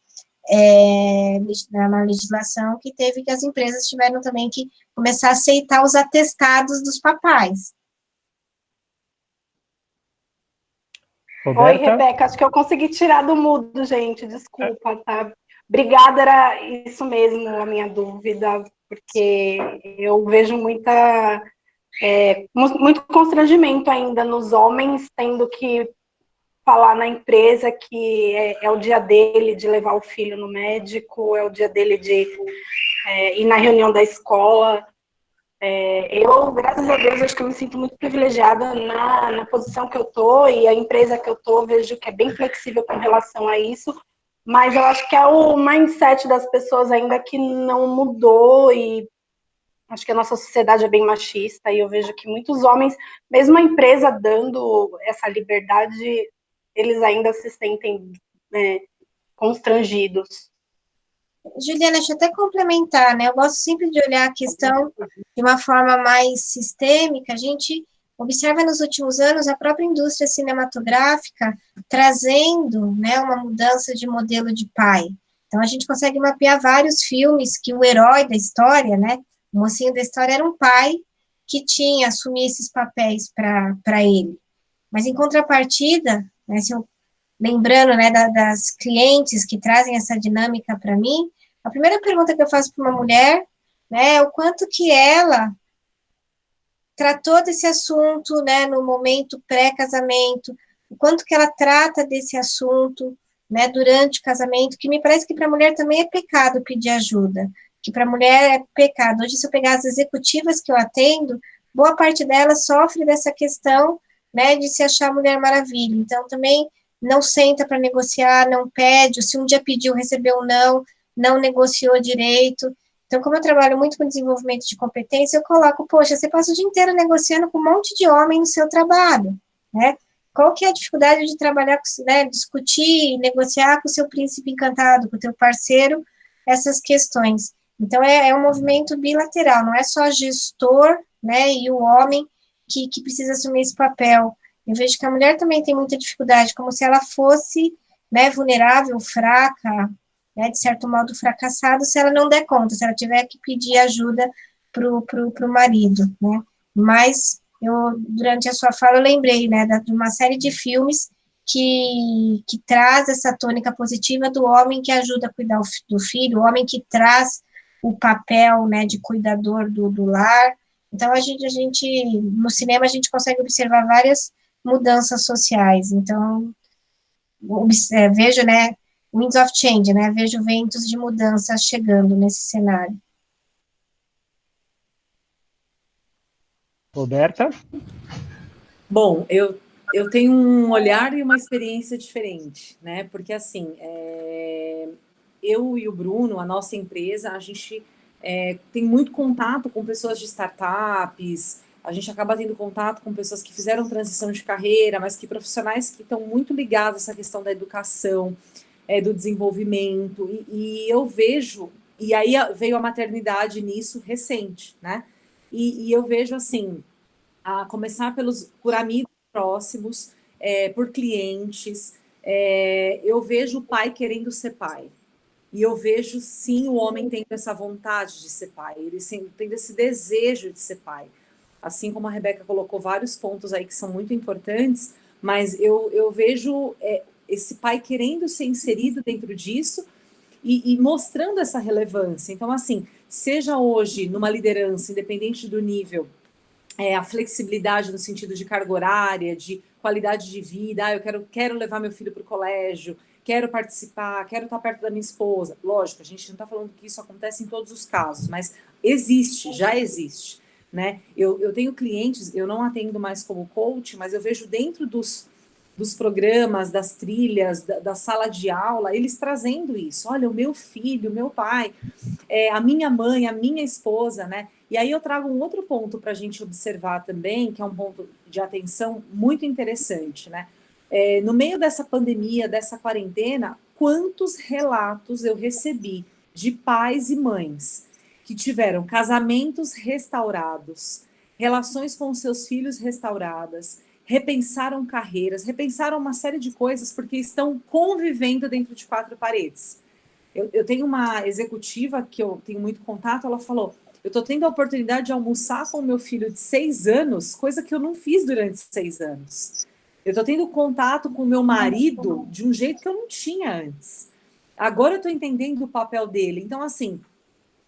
na legislação, que teve que as empresas tiveram também que começar a aceitar os atestados dos papais. Roberta? Oi, Rebeca, acho que eu consegui tirar do mudo, gente, desculpa, tá? Obrigada, era isso mesmo a minha dúvida, porque eu vejo muito constrangimento ainda nos homens, tendo que falar na empresa que é o dia dele de levar o filho no médico, é o dia dele de ir na reunião da escola. Eu, graças a Deus, acho que eu me sinto muito privilegiada na posição que eu estou, e a empresa que eu estou, vejo que é bem flexível com relação a isso, mas eu acho que é o mindset das pessoas ainda que não mudou, e Acho que a nossa sociedade é bem machista e eu vejo que muitos homens, mesmo a empresa dando essa liberdade, eles ainda se sentem constrangidos. Juliana, deixa eu até complementar, né? Eu gosto sempre de olhar a questão de uma forma mais sistêmica. A gente observa nos últimos anos a própria indústria cinematográfica trazendo, né, uma mudança de modelo de pai. Então, a gente consegue mapear vários filmes que o herói da história, né, o mocinho da história era um pai que tinha assumir esses papéis para ele. Mas, em contrapartida, né, se eu lembrando, né, das clientes que trazem essa dinâmica para mim, a primeira pergunta que eu faço para uma mulher, né, é o quanto que ela tratou desse assunto, né, no momento pré-casamento, o quanto que ela trata desse assunto, né, durante o casamento, que me parece que para a mulher também é pecado pedir ajuda, que para a mulher é pecado. Hoje, se eu pegar as executivas que eu atendo, boa parte delas sofre dessa questão, né, de se achar Mulher Maravilha. Então, também não senta para negociar, não pede, se um dia pediu, recebeu um não negociou direito. Então, como eu trabalho muito com desenvolvimento de competência, eu coloco, poxa, você passa o dia inteiro negociando com um monte de homem no seu trabalho, né? Qual que é a dificuldade de trabalhar, né, discutir, negociar com o seu príncipe encantado, com o teu parceiro, essas questões. Então, é um movimento bilateral, não é só gestor, né, e o homem que precisa assumir esse papel. Eu vejo que a mulher também tem muita dificuldade, como se ela fosse, né, vulnerável, fraca, né, de certo modo fracassada, se ela não der conta, se ela tiver que pedir ajuda pro marido, né. Mas durante a sua fala, eu lembrei, né, de uma série de filmes que traz essa tônica positiva do homem que ajuda a cuidar do filho, o homem que traz o papel, né, de cuidador do lar. Então, a gente, no cinema, a gente consegue observar várias mudanças sociais. Então, vejo, né, winds of change, né, vejo ventos de mudança chegando nesse cenário. Roberta? Bom, eu tenho um olhar e uma experiência diferente, né? Porque, assim, eu e o Bruno, a nossa empresa, a gente tem muito contato com pessoas de startups, a gente acaba tendo contato com pessoas que fizeram transição de carreira, mas que profissionais que estão muito ligados a essa questão da educação, do desenvolvimento, e eu vejo, e aí veio a maternidade nisso recente, né? E eu vejo, assim, a começar por amigos próximos, por clientes, eu vejo o pai querendo ser pai. E eu vejo, sim, o homem tendo essa vontade de ser pai, ele tendo esse desejo de ser pai. Assim como a Rebeca colocou vários pontos aí que são muito importantes, mas eu vejo esse pai querendo ser inserido dentro disso e mostrando essa relevância. Então, assim, seja hoje numa liderança, independente do nível, a flexibilidade no sentido de carga horária, de qualidade de vida, eu quero levar meu filho para o colégio, quero participar, quero estar perto da minha esposa. Lógico, a gente não está falando que isso acontece em todos os casos, mas existe, já existe, né? Eu tenho clientes, eu não atendo mais como coach, mas eu vejo dentro dos programas, das trilhas, da sala de aula, eles trazendo isso. Olha, o meu filho, o meu pai, a minha mãe, a minha esposa, né? E aí eu trago um outro ponto para a gente observar também, que é um ponto de atenção muito interessante, né? No meio dessa pandemia, dessa quarentena, quantos relatos eu recebi de pais e mães que tiveram casamentos restaurados, relações com seus filhos restauradas, repensaram carreiras, repensaram uma série de coisas porque estão convivendo dentro de 4 paredes. Eu tenho uma executiva que eu tenho muito contato, ela falou, eu estou tendo a oportunidade de almoçar com o meu filho de 6 anos, coisa que eu não fiz durante 6 anos. Eu estou tendo contato com o meu marido de um jeito que eu não tinha antes. Agora eu estou entendendo o papel dele. Então, assim,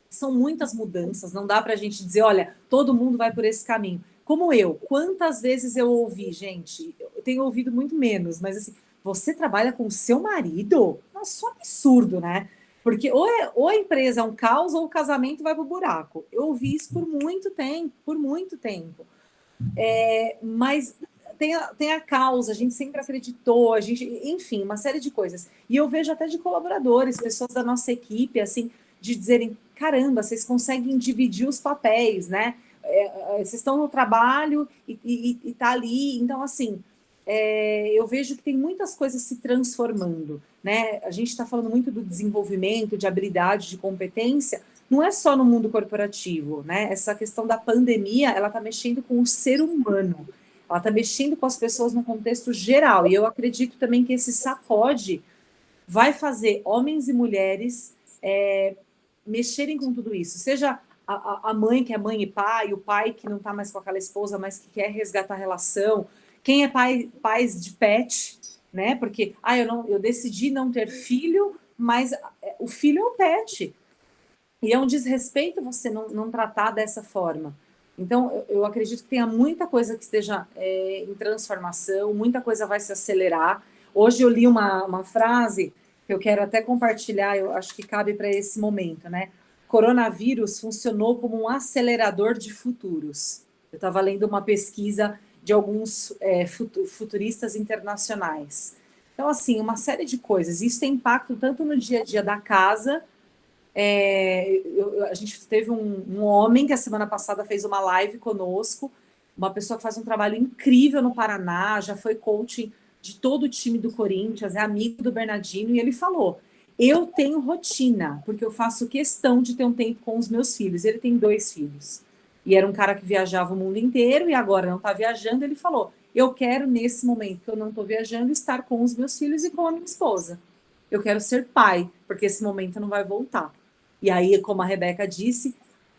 são muitas mudanças, não dá para a gente dizer, olha, todo mundo vai por esse caminho. Como quantas vezes eu ouvi, gente, eu tenho ouvido muito menos, mas assim, você trabalha com o seu marido? Nossa, um absurdo, né? Porque ou a empresa é um caos ou o casamento vai para o buraco. Eu ouvi isso por muito tempo. Mas tem a causa, a gente sempre acreditou, enfim, uma série de coisas. E eu vejo até de colaboradores, pessoas da nossa equipe, assim, de dizerem, caramba, vocês conseguem dividir os papéis, né? Vocês estão no trabalho e tá ali, então, assim, eu vejo que tem muitas coisas se transformando, né? A gente está falando muito do desenvolvimento, de habilidade, de competência, não é só no mundo corporativo, né? Essa questão da pandemia, ela está mexendo com o ser humano, ela está mexendo com as pessoas no contexto geral, e eu acredito também que esse sacode vai fazer homens e mulheres mexerem com tudo isso, seja a mãe que é mãe e pai, o pai que não está mais com aquela esposa, mas que quer resgatar a relação, quem é pais de pet, né? Porque eu decidi não ter filho, mas o filho é um pet. E é um desrespeito você não tratar dessa forma. Então, eu acredito que tenha muita coisa que esteja em transformação, muita coisa vai se acelerar. Hoje eu li uma frase que eu quero até compartilhar, eu acho que cabe para esse momento, né? Coronavírus funcionou como um acelerador de futuros. Eu estava lendo uma pesquisa de alguns futuristas internacionais. Então, assim, uma série de coisas. Isso tem impacto tanto no dia a dia da casa. A gente teve um homem que a semana passada fez uma live conosco, uma pessoa que faz um trabalho incrível no Paraná, já foi coaching de todo o time do Corinthians, é amigo do Bernardinho, e ele falou: eu tenho rotina, porque eu faço questão de ter um tempo com os meus filhos. Ele tem 2 filhos. E era um cara que viajava o mundo inteiro, e agora não está viajando. Ele falou: eu quero, nesse momento que eu não estou viajando, estar com os meus filhos e com a minha esposa. Eu quero ser pai, porque esse momento não vai voltar. E aí, como a Rebeca disse,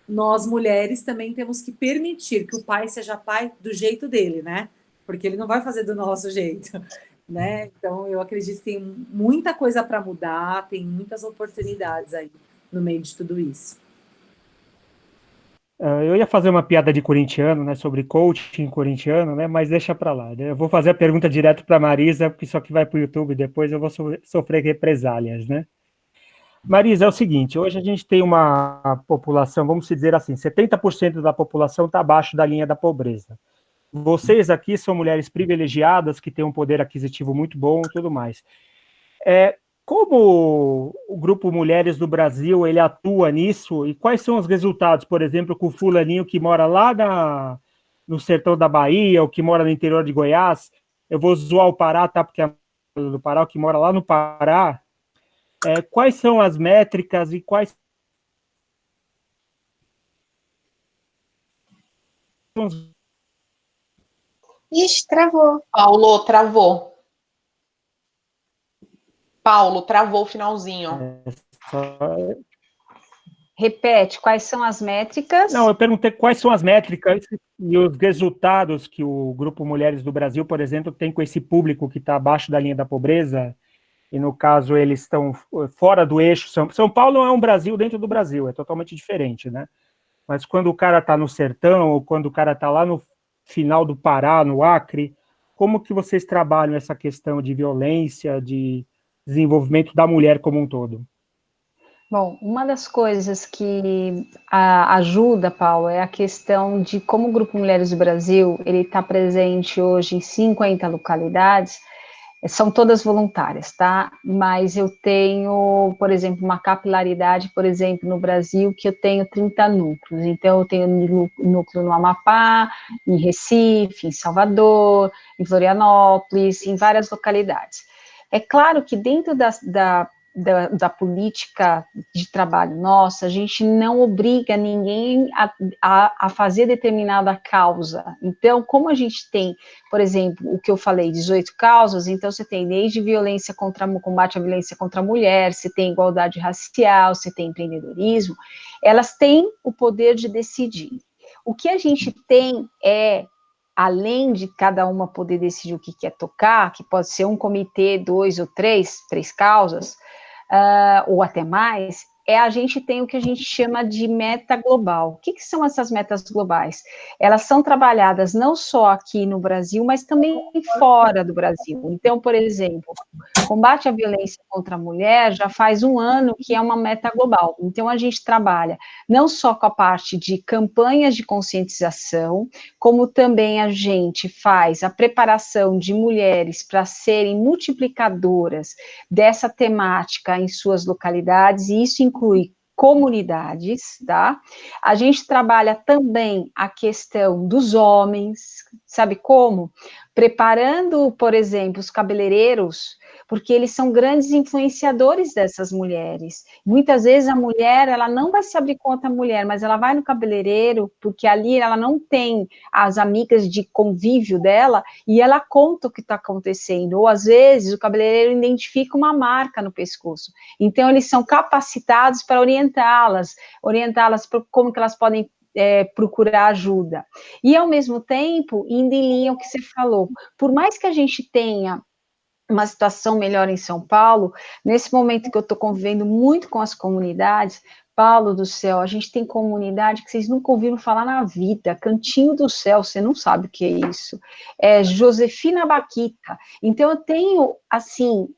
nós mulheres também temos que permitir que o pai seja pai do jeito dele, né? Porque ele não vai fazer do nosso jeito, né? Então, eu acredito que tem muita coisa para mudar, tem muitas oportunidades aí no meio de tudo isso. Eu ia fazer uma piada de corintiano, né, sobre coaching corintiano, né, mas deixa para lá. Eu vou fazer a pergunta direto para Marisa, porque isso aqui vai para o YouTube, depois eu vou sofrer represálias, né? Marisa, é o seguinte, hoje a gente tem uma população, vamos dizer assim, 70% da população está abaixo da linha da pobreza. Vocês aqui são mulheres privilegiadas, que têm um poder aquisitivo muito bom e tudo mais. Como o Grupo Mulheres do Brasil, ele atua nisso, e quais são os resultados, por exemplo, com o fulaninho que mora lá no sertão da Bahia, ou que mora no interior de Goiás? Eu vou zoar o Pará, tá? Porque é do Pará, o que mora lá no Pará. Quais são as métricas e quais são os... Ixi, travou. Paulo, travou. Paulo, travou o finalzinho. Repete, quais são as métricas? Não, eu perguntei quais são as métricas e os resultados que o Grupo Mulheres do Brasil, por exemplo, tem com esse público que está abaixo da linha da pobreza, e no caso eles estão fora do eixo. São Paulo não é um Brasil dentro do Brasil, é totalmente diferente, né? Mas quando o cara está no sertão, ou quando o cara está lá no final do Pará, no Acre, como que vocês trabalham essa questão de violência, de desenvolvimento da mulher como um todo? Bom, uma das coisas que ajuda, Paulo, é a questão de como o Grupo Mulheres do Brasil, ele está presente hoje em 50 localidades, são todas voluntárias, tá? Mas eu tenho, por exemplo, uma capilaridade, por exemplo, no Brasil, que eu tenho 30 núcleos. Então, eu tenho núcleo no Amapá, em Recife, em Salvador, em Florianópolis, em várias localidades. É claro que dentro da política de trabalho nossa, a gente não obriga ninguém a fazer determinada causa. Então, como a gente tem, por exemplo, o que eu falei, 18 causas, então você tem desde violência combate à violência contra a mulher, você tem igualdade racial, você tem empreendedorismo, elas têm o poder de decidir. O que a gente tem além de cada uma poder decidir o que quer tocar, que pode ser um comitê, 2 ou 3 causas, ou até mais, a gente tem o que a gente chama de meta global. O que são essas metas globais? Elas são trabalhadas não só aqui no Brasil, mas também fora do Brasil. Então, por exemplo, combate à violência contra a mulher já faz 1 ano que é uma meta global. Então, a gente trabalha não só com a parte de campanhas de conscientização, como também a gente faz a preparação de mulheres para serem multiplicadoras dessa temática em suas localidades, e isso inclui comunidades, tá? A gente trabalha também a questão dos homens, sabe como? Preparando, por exemplo, os cabeleireiros, porque eles são grandes influenciadores dessas mulheres. Muitas vezes a mulher, ela não vai se abrir com outra mulher, mas ela vai no cabeleireiro, porque ali ela não tem as amigas de convívio dela, e ela conta o que está acontecendo, ou às vezes o cabeleireiro identifica uma marca no pescoço. Então, eles são capacitados para orientá-las para como que elas podem procurar ajuda. E, ao mesmo tempo, indo em linha ao que você falou, por mais que a gente tenha uma situação melhor em São Paulo, nesse momento que eu estou convivendo muito com as comunidades, Paulo do céu, a gente tem comunidade que vocês nunca ouviram falar na vida, Cantinho do Céu, você não sabe o que é isso, é Josefina Baquita. Então eu tenho, assim,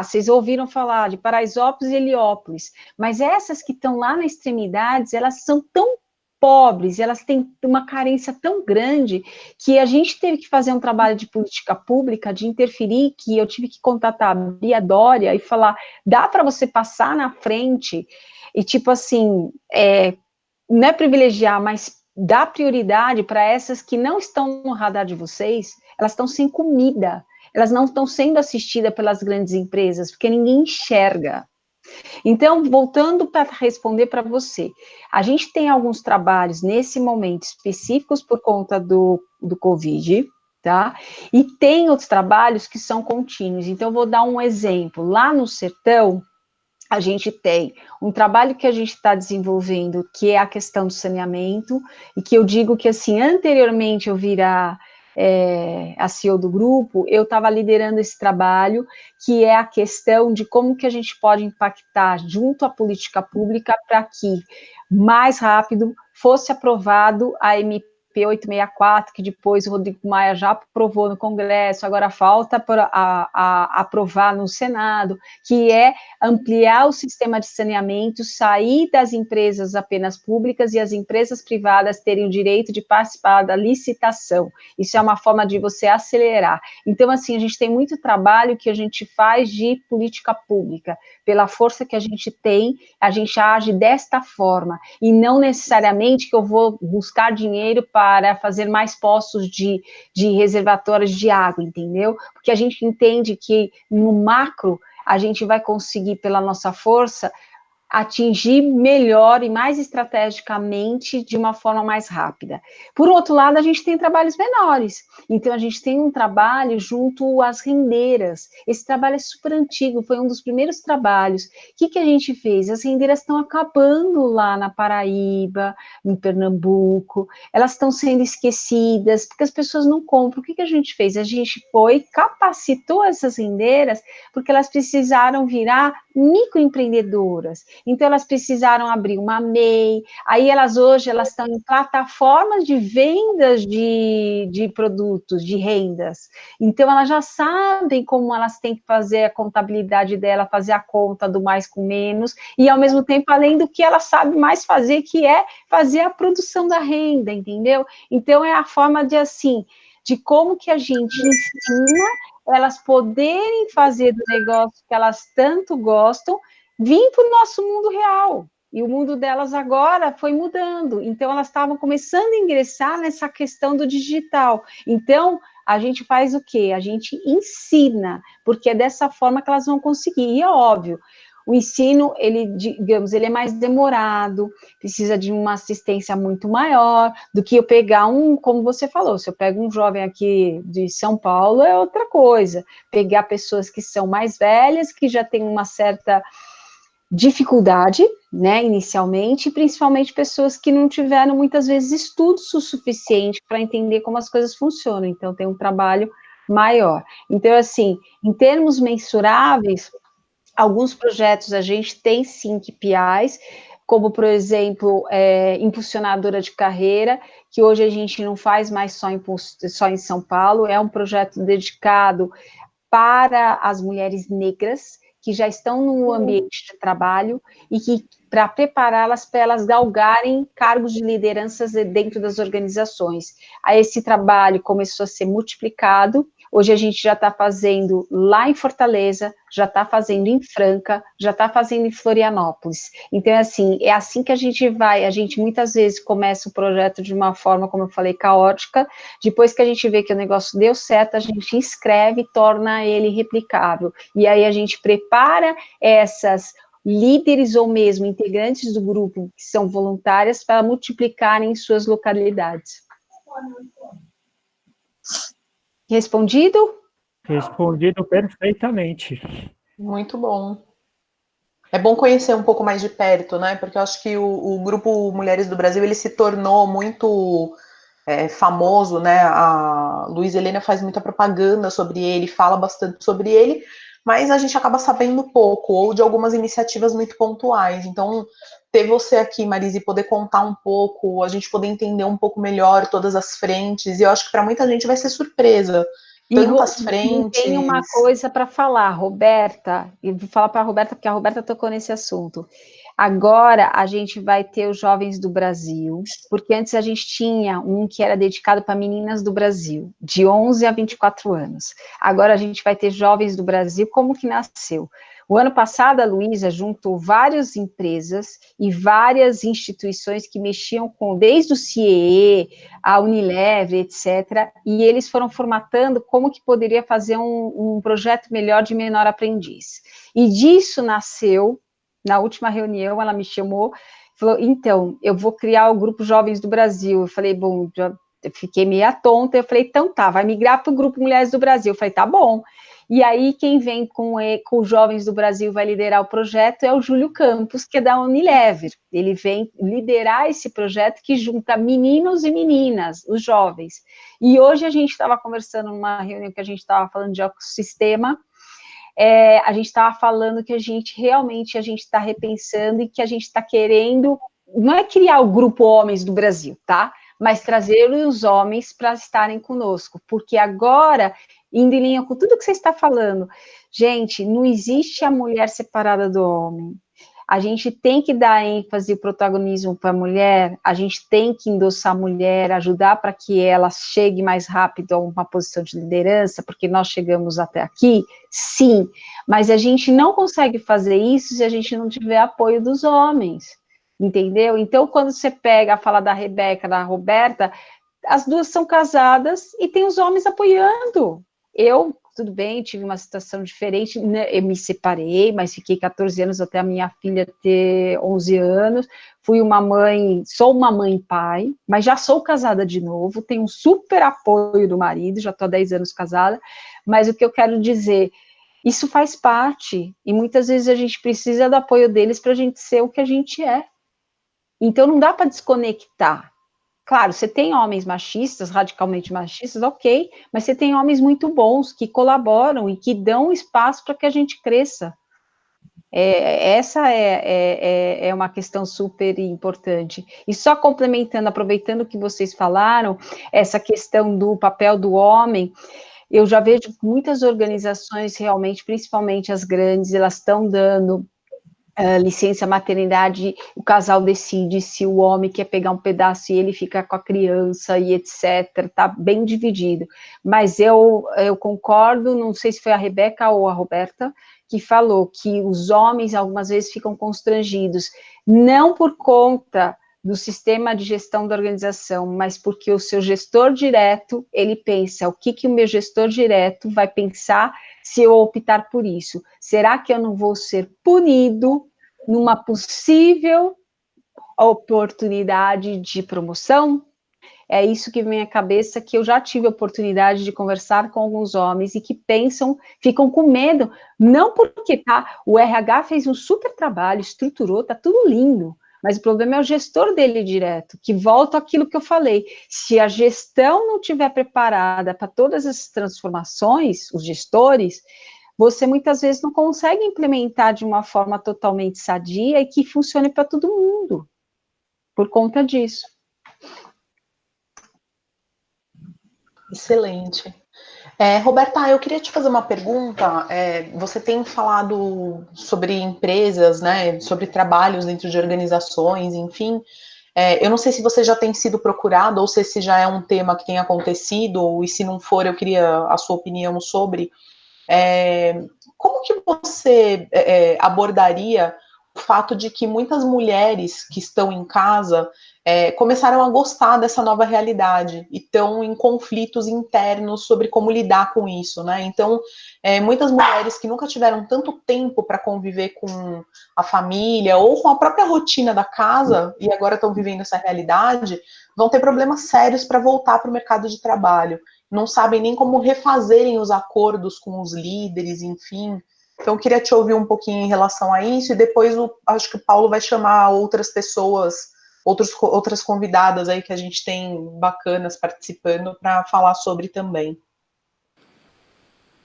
vocês ouviram falar de Paraisópolis e Heliópolis, mas essas que estão lá na extremidades, elas são tão pobres, elas têm uma carência tão grande que a gente teve que fazer um trabalho de política pública, de interferir, que eu tive que contatar a Bia Dória e falar, dá para você passar na frente e, tipo assim, não é privilegiar, mas dar prioridade para essas que não estão no radar de vocês, elas estão sem comida, elas não estão sendo assistidas pelas grandes empresas, porque ninguém enxerga. Então, voltando para responder para você, a gente tem alguns trabalhos nesse momento específicos por conta do Covid, tá? E tem outros trabalhos que são contínuos. Então, eu vou dar um exemplo. Lá no sertão, a gente tem um trabalho que a gente está desenvolvendo, que é a questão do saneamento, e que eu digo que, assim, anteriormente eu virar a CEO do grupo, eu estava liderando esse trabalho, que é a questão de como que a gente pode impactar junto à política pública para que mais rápido fosse aprovado a MP 864, que depois o Rodrigo Maia já aprovou no Congresso, agora falta aprovar no Senado, que é ampliar o sistema de saneamento, sair das empresas apenas públicas e as empresas privadas terem o direito de participar da licitação. Isso é uma forma de você acelerar. Então, assim, a gente tem muito trabalho que a gente faz de política pública. Pela força que a gente tem, a gente age desta forma, e não necessariamente que eu vou buscar dinheiro para fazer mais poços de reservatórios de água, entendeu? Porque a gente entende que no macro a gente vai conseguir, pela nossa força, atingir melhor e mais estrategicamente de uma forma mais rápida. Por outro lado, a gente tem trabalhos menores. Então, a gente tem um trabalho junto às rendeiras. Esse trabalho é super antigo, foi um dos primeiros trabalhos. O que a gente fez? As rendeiras estão acabando lá na Paraíba, em Pernambuco, elas estão sendo esquecidas, porque as pessoas não compram. O que a gente fez? A gente capacitou essas rendeiras, porque elas precisaram virar microempreendedoras. Então, elas precisaram abrir uma MEI, aí hoje elas estão em plataformas de vendas de produtos, de rendas. Então, elas já sabem como elas têm que fazer a contabilidade dela, fazer a conta do mais com menos, e ao mesmo tempo, além do que ela sabe mais fazer, que é fazer a produção da renda, entendeu? Então, é a forma de, assim, de como que a gente ensina elas poderem fazer do negócio que elas tanto gostam, vir para o nosso mundo real. E o mundo delas agora foi mudando. Então, elas estavam começando a ingressar nessa questão do digital. Então, a gente faz o quê? A gente ensina, porque é dessa forma que elas vão conseguir. E é óbvio, o ensino, ele é mais demorado, precisa de uma assistência muito maior do que eu pegar como você falou, se eu pego um jovem aqui de São Paulo, é outra coisa. Pegar pessoas que são mais velhas, que já têm uma certa dificuldade, né, inicialmente, principalmente pessoas que não tiveram, muitas vezes, estudos o suficiente para entender como as coisas funcionam. Então, tem um trabalho maior. Então, assim, em termos mensuráveis, alguns projetos a gente tem sim KPIs, como, por exemplo, impulsionadora de carreira, que hoje a gente não faz mais só em São Paulo, é um projeto dedicado para as mulheres negras, que já estão no ambiente de trabalho e que para prepará-las para elas galgarem cargos de lideranças dentro das organizações. Aí esse trabalho começou a ser multiplicado. Hoje a gente já está fazendo lá em Fortaleza, já está fazendo em Franca, já está fazendo em Florianópolis. Então, é assim que a gente vai. A gente muitas vezes começa o projeto de uma forma, como eu falei, caótica. Depois que a gente vê que o negócio deu certo, a gente escreve e torna ele replicável. E aí a gente prepara essas líderes ou mesmo integrantes do grupo que são voluntárias para multiplicarem em suas localidades. Respondido? Respondido perfeitamente. Muito bom. É bom conhecer um pouco mais de perto, né? Porque eu acho que o Grupo Mulheres do Brasil, ele se tornou muito famoso, né? A Luísa Helena faz muita propaganda sobre ele, fala bastante sobre ele, mas a gente acaba sabendo pouco, ou de algumas iniciativas muito pontuais. Então, ter você aqui, Marise, poder contar um pouco, a gente poder entender um pouco melhor todas as frentes, e eu acho que para muita gente vai ser surpresa. Tantas frentes. Tem uma coisa para falar, Roberta, e vou falar para a Roberta, porque a Roberta tocou nesse assunto. Agora a gente vai ter os Jovens do Brasil, porque antes a gente tinha um que era dedicado para meninas do Brasil, de 11 a 24 anos. Agora a gente vai ter Jovens do Brasil, como que nasceu? O ano passado, a Luísa juntou várias empresas e várias instituições que mexiam com, desde o CIEE, a Unilever, etc., e eles foram formatando como que poderia fazer um projeto melhor de menor aprendiz. E disso nasceu, na última reunião, ela me chamou, falou, então, eu vou criar o Grupo Jovens do Brasil. Eu falei, bom, eu fiquei meia tonta, eu falei, então tá, vai migrar para o Grupo Mulheres do Brasil. Eu falei, tá bom. E aí, quem vem com os Jovens do Brasil vai liderar o projeto é o Júlio Campos, que é da Unilever. Ele vem liderar esse projeto que junta meninos e meninas, os jovens. E hoje a gente estava conversando numa reunião que a gente estava falando de ecossistema, a gente estava falando que a gente está repensando e que a gente está querendo, não é criar o Grupo Homens do Brasil, tá? Mas trazer os homens para estarem conosco, porque agora, indo em linha com tudo que você está falando, gente, não existe a mulher separada do homem. A gente tem que dar ênfase e protagonismo para a mulher, a gente tem que endossar a mulher, ajudar para que ela chegue mais rápido a uma posição de liderança, porque nós chegamos até aqui, sim, mas a gente não consegue fazer isso se a gente não tiver apoio dos homens, entendeu? Então, quando você pega a fala da Rebeca, da Roberta, as duas são casadas e tem os homens apoiando. Eu, tudo bem, tive uma situação diferente, né? Eu me separei, mas fiquei 14 anos até a minha filha ter 11 anos, fui uma mãe, sou uma mãe e pai, mas já sou casada de novo, tenho um super apoio do marido, já estou há 10 anos casada, mas o que eu quero dizer, isso faz parte, e muitas vezes a gente precisa do apoio deles para a gente ser o que a gente é. Então não dá para desconectar. Claro, você tem homens machistas, radicalmente machistas, ok, mas você tem homens muito bons, que colaboram e que dão espaço para que a gente cresça. Essa é uma questão super importante. E só complementando, aproveitando o que vocês falaram, essa questão do papel do homem, eu já vejo muitas organizações realmente, principalmente as grandes, elas estão dando licença maternidade, o casal decide se o homem quer pegar um pedaço e ele fica com a criança e etc, tá bem dividido, mas eu concordo, não sei se foi a Rebeca ou a Roberta, que falou que os homens algumas vezes ficam constrangidos, não por conta do sistema de gestão da organização, mas porque o seu gestor direto, ele pensa, o que o meu gestor direto vai pensar se eu optar por isso? Será que eu não vou ser punido numa possível oportunidade de promoção? É isso que vem à cabeça, que eu já tive a oportunidade de conversar com alguns homens e que pensam, ficam com medo, não porque o RH fez um super trabalho, estruturou, tá tudo lindo, mas o problema é o gestor dele direto, que volta àquilo que eu falei, se a gestão não estiver preparada para todas essas transformações, os gestores, você muitas vezes não consegue implementar de uma forma totalmente sadia e que funcione para todo mundo, por conta disso. Excelente. Roberta, eu queria te fazer uma pergunta. Você tem falado sobre empresas, né, sobre trabalhos dentro de organizações, enfim. Eu não sei se você já tem sido procurado ou se esse já é um tema que tem acontecido, e se não for, eu queria a sua opinião sobre. Como que você abordaria o fato de que muitas mulheres que estão em casa começaram a gostar dessa nova realidade e estão em conflitos internos sobre como lidar com isso, né? Então, muitas mulheres que nunca tiveram tanto tempo para conviver com a família ou com a própria rotina da casa e agora estão vivendo essa realidade, vão ter problemas sérios para voltar para o mercado de trabalho. Não sabem nem como refazerem os acordos com os líderes, enfim. Então, eu queria te ouvir um pouquinho em relação a isso, e depois acho que o Paulo vai chamar outras pessoas, outras convidadas aí que a gente tem bacanas participando para falar sobre também.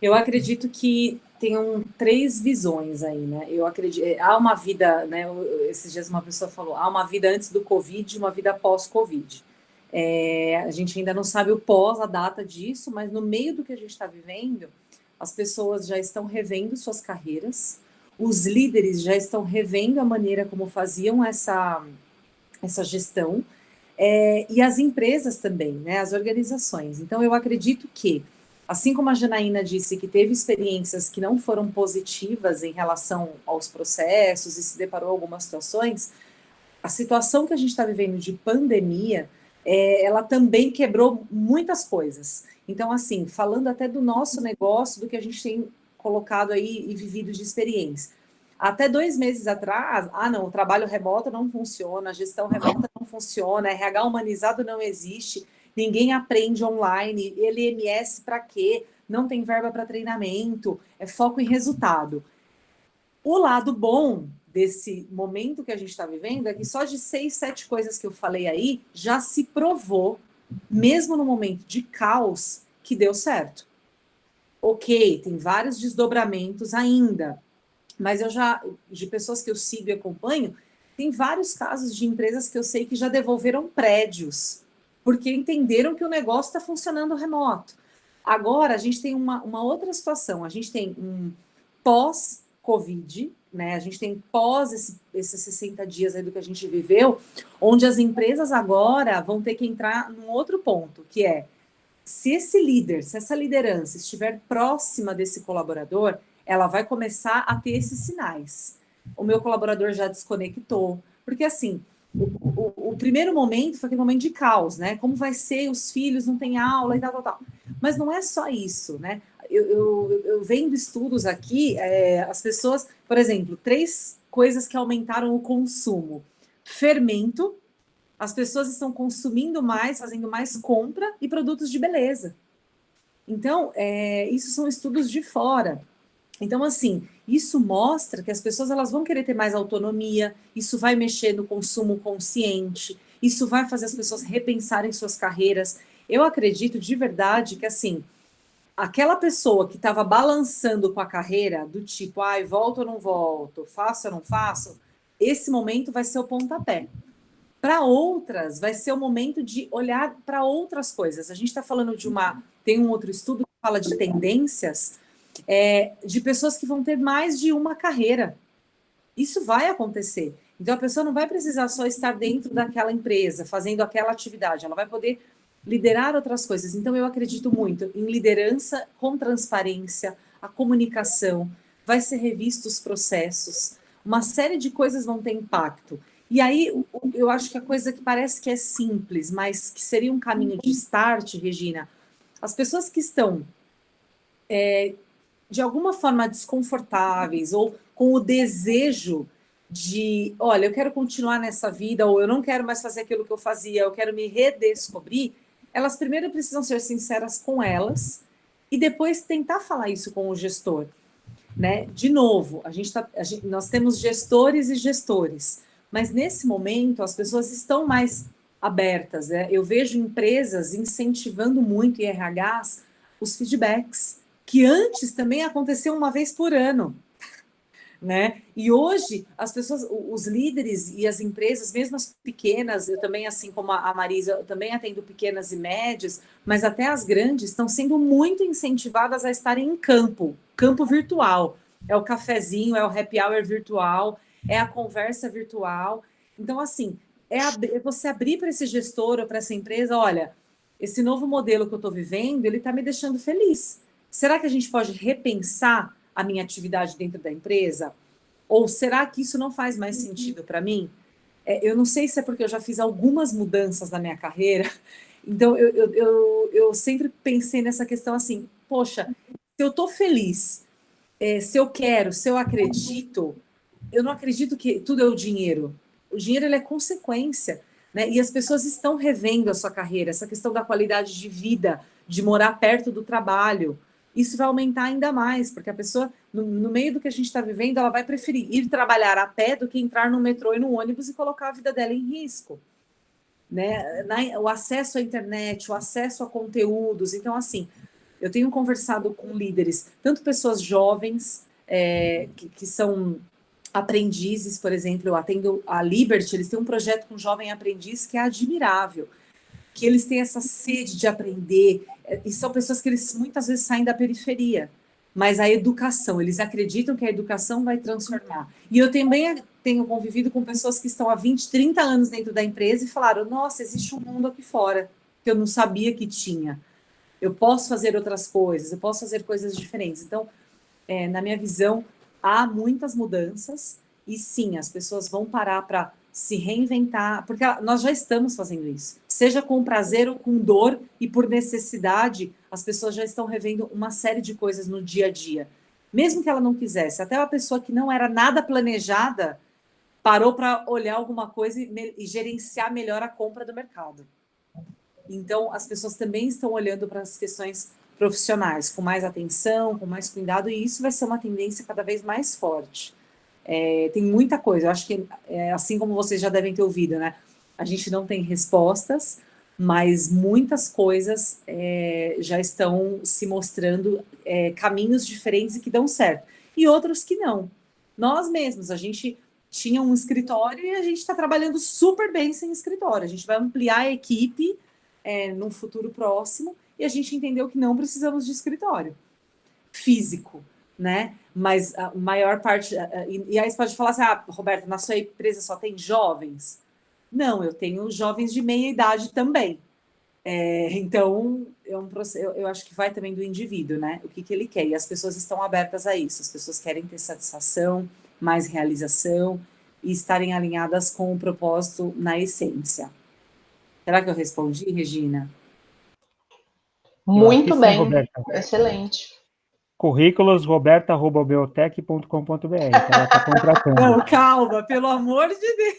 Eu acredito que tenham 3 visões aí, né? Eu acredito, há uma vida, né? Esses dias uma pessoa falou, há uma vida antes do Covid e uma vida pós-Covid. A gente ainda não sabe o pós, a data disso, mas no meio do que a gente está vivendo, as pessoas já estão revendo suas carreiras, os líderes já estão revendo a maneira como faziam essa gestão, e as empresas também, né, as organizações. Então, eu acredito que, assim como a Janaína disse que teve experiências que não foram positivas em relação aos processos e se deparou com algumas situações, a situação que a gente está vivendo de pandemia, ela também quebrou muitas coisas. Então, assim, falando até do nosso negócio, do que a gente tem colocado aí e vivido de experiência. Até 2 meses atrás, não, o trabalho remoto não funciona, a gestão remota não funciona, RH humanizado não existe, ninguém aprende online, LMS para quê? Não tem verba para treinamento, é foco em resultado. O lado bom desse momento que a gente está vivendo é que só de 6, 7 coisas que eu falei aí, já se provou, mesmo no momento de caos, que deu certo. Ok, tem vários desdobramentos ainda, mas de pessoas que eu sigo e acompanho, tem vários casos de empresas que eu sei que já devolveram prédios, porque entenderam que o negócio está funcionando remoto. Agora, a gente tem uma outra situação, a gente tem um pós-Covid, né? A gente tem pós esses 60 dias aí do que a gente viveu, onde as empresas agora vão ter que entrar num outro ponto, que é, se essa liderança estiver próxima desse colaborador, ela vai começar a ter esses sinais. O meu colaborador já desconectou, porque assim, o primeiro momento foi aquele momento de caos, né? Como vai ser, os filhos não têm aula e tal. Mas não é só isso, né? Eu vendo estudos aqui, as pessoas, por exemplo, 3 coisas que aumentaram o consumo. Fermento, as pessoas estão consumindo mais, fazendo mais compra, e produtos de beleza. Então, isso são estudos de fora. Então, assim, isso mostra que as pessoas elas vão querer ter mais autonomia, isso vai mexer no consumo consciente, isso vai fazer as pessoas repensarem suas carreiras. Eu acredito de verdade que, assim, aquela pessoa que estava balançando com a carreira, do tipo, volto ou não volto, faço ou não faço, esse momento vai ser o pontapé. Para outras, vai ser o momento de olhar para outras coisas. A gente está falando tem um outro estudo que fala de tendências, de pessoas que vão ter mais de uma carreira. Isso vai acontecer. Então, a pessoa não vai precisar só estar dentro daquela empresa, fazendo aquela atividade, ela vai poder liderar outras coisas. Então, eu acredito muito em liderança com transparência, a comunicação, vai ser revisto os processos, uma série de coisas vão ter impacto. E aí, eu acho que a coisa que parece que é simples, mas que seria um caminho de start, Regina, as pessoas que estão de alguma forma desconfortáveis ou com o desejo de, olha, eu quero continuar nessa vida, ou eu não quero mais fazer aquilo que eu fazia, eu quero me redescobrir, elas primeiro precisam ser sinceras com elas e depois tentar falar isso com o gestor, né? De novo, nós temos gestores e gestores, mas nesse momento as pessoas estão mais abertas, né? Eu vejo empresas incentivando muito, e RHs, os feedbacks, que antes também aconteciam uma vez por ano. né? E hoje, as pessoas, os líderes e as empresas, mesmo as pequenas, eu também, assim como a Marisa, eu também atendo pequenas e médias, mas até as grandes estão sendo muito incentivadas a estarem em campo virtual. É o cafezinho, é o happy hour virtual, é a conversa virtual. Então, assim, é você abrir para esse gestor ou para essa empresa, olha, esse novo modelo que eu estou vivendo, ele está me deixando feliz. Será que a gente pode repensar a minha atividade dentro da empresa? Ou será que isso não faz mais sentido para mim? Eu não sei se é porque eu já fiz algumas mudanças na minha carreira, então eu sempre pensei nessa questão assim, poxa, se eu estou feliz, se eu quero, se eu acredito, eu não acredito que tudo é o dinheiro. O dinheiro ele é consequência, né? E as pessoas estão revendo a sua carreira, essa questão da qualidade de vida, de morar perto do trabalho. Isso vai aumentar ainda mais, porque a pessoa, no meio do que a gente está vivendo, ela vai preferir ir trabalhar a pé do que entrar no metrô e no ônibus e colocar a vida dela em risco. Né? O acesso à internet, o acesso a conteúdos. Então, assim, eu tenho conversado com líderes, tanto pessoas jovens, que são aprendizes, por exemplo, eu atendo a Liberty, eles têm um projeto com jovem aprendiz que é admirável, que eles têm essa sede de aprender, e são pessoas que eles muitas vezes saem da periferia, mas a educação, eles acreditam que a educação vai transformar. E eu também tenho convivido com pessoas que estão há 20, 30 anos dentro da empresa e falaram, nossa, existe um mundo aqui fora, que eu não sabia que tinha. Eu posso fazer outras coisas, eu posso fazer coisas diferentes. Então, na minha visão, há muitas mudanças e sim, as pessoas vão parar para se reinventar, porque nós já estamos fazendo isso, seja com prazer ou com dor e por necessidade, as pessoas já estão revendo uma série de coisas no dia a dia, mesmo que ela não quisesse, até uma pessoa que não era nada planejada, parou para olhar alguma coisa e gerenciar melhor a compra do mercado. Então, as pessoas também estão olhando para as questões profissionais, com mais atenção, com mais cuidado, e isso vai ser uma tendência cada vez mais forte. Tem muita coisa, eu acho que, assim como vocês já devem ter ouvido, né? A gente não tem respostas, mas muitas coisas já estão se mostrando caminhos diferentes e que dão certo. E outros que não. Nós mesmos, a gente tinha um escritório e a gente está trabalhando super bem sem escritório. A gente vai ampliar a equipe num futuro próximo, e a gente entendeu que não precisamos de escritório físico, né? Mas a maior parte... E aí você pode falar assim, Roberta, na sua empresa só tem jovens? Não, eu tenho jovens de meia idade também. Então, eu acho que vai também do indivíduo, né? O que ele quer. E as pessoas estão abertas a isso. As pessoas querem ter satisfação, mais realização e estarem alinhadas com o propósito na essência. Será que eu respondi, Regina? Muito sim, bem, Roberta. Excelente. Currículos roberta@biotech.com.br, então ela está contratando. Não, calma, pelo amor de Deus.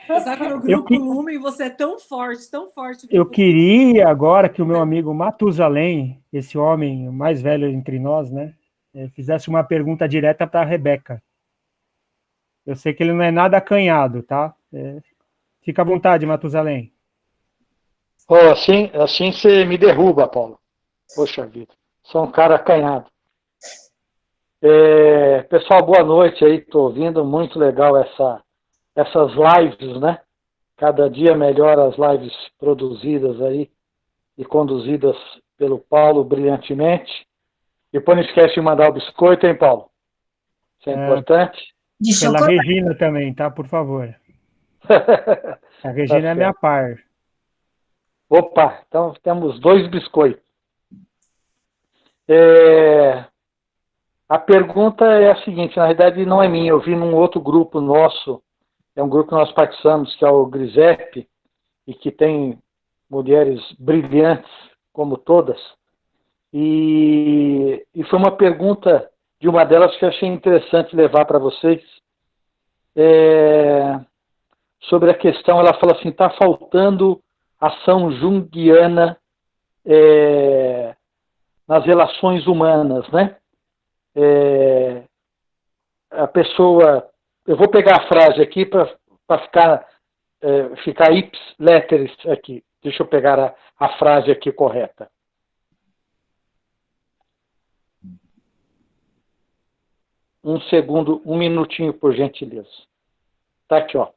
Você sabe que no Grupo Lumen você é tão forte, tão forte. Eu queria agora que o meu amigo Matusalém, esse homem mais velho entre nós, né, fizesse uma pergunta direta para a Rebeca. Eu sei que ele não é nada acanhado, tá? Fica à vontade, Matusalém. Assim você me derruba, Paulo. Poxa vida, sou um cara acanhado. Pessoal, boa noite aí, estou ouvindo, muito legal essas lives, né? Cada dia melhor as lives produzidas aí e conduzidas pelo Paulo brilhantemente. Depois não esquece de mandar o biscoito, hein, Paulo? Isso é importante. De Pela chocolate. Regina também, tá? Por favor. A Regina é minha par. Opa, então temos 2 biscoitos. A pergunta é a seguinte, na verdade não é minha, eu vi num outro grupo nosso, é um grupo que nós participamos, que é o Grisep, e que tem mulheres brilhantes, como todas, e foi uma pergunta de uma delas que eu achei interessante levar para vocês, sobre a questão, ela fala assim, está faltando ação junguiana nas relações humanas, né? A pessoa... Eu vou pegar a frase aqui para ficar ips letters aqui. Deixa eu pegar a frase aqui correta. um minutinho, por gentileza. Tá aqui, ó.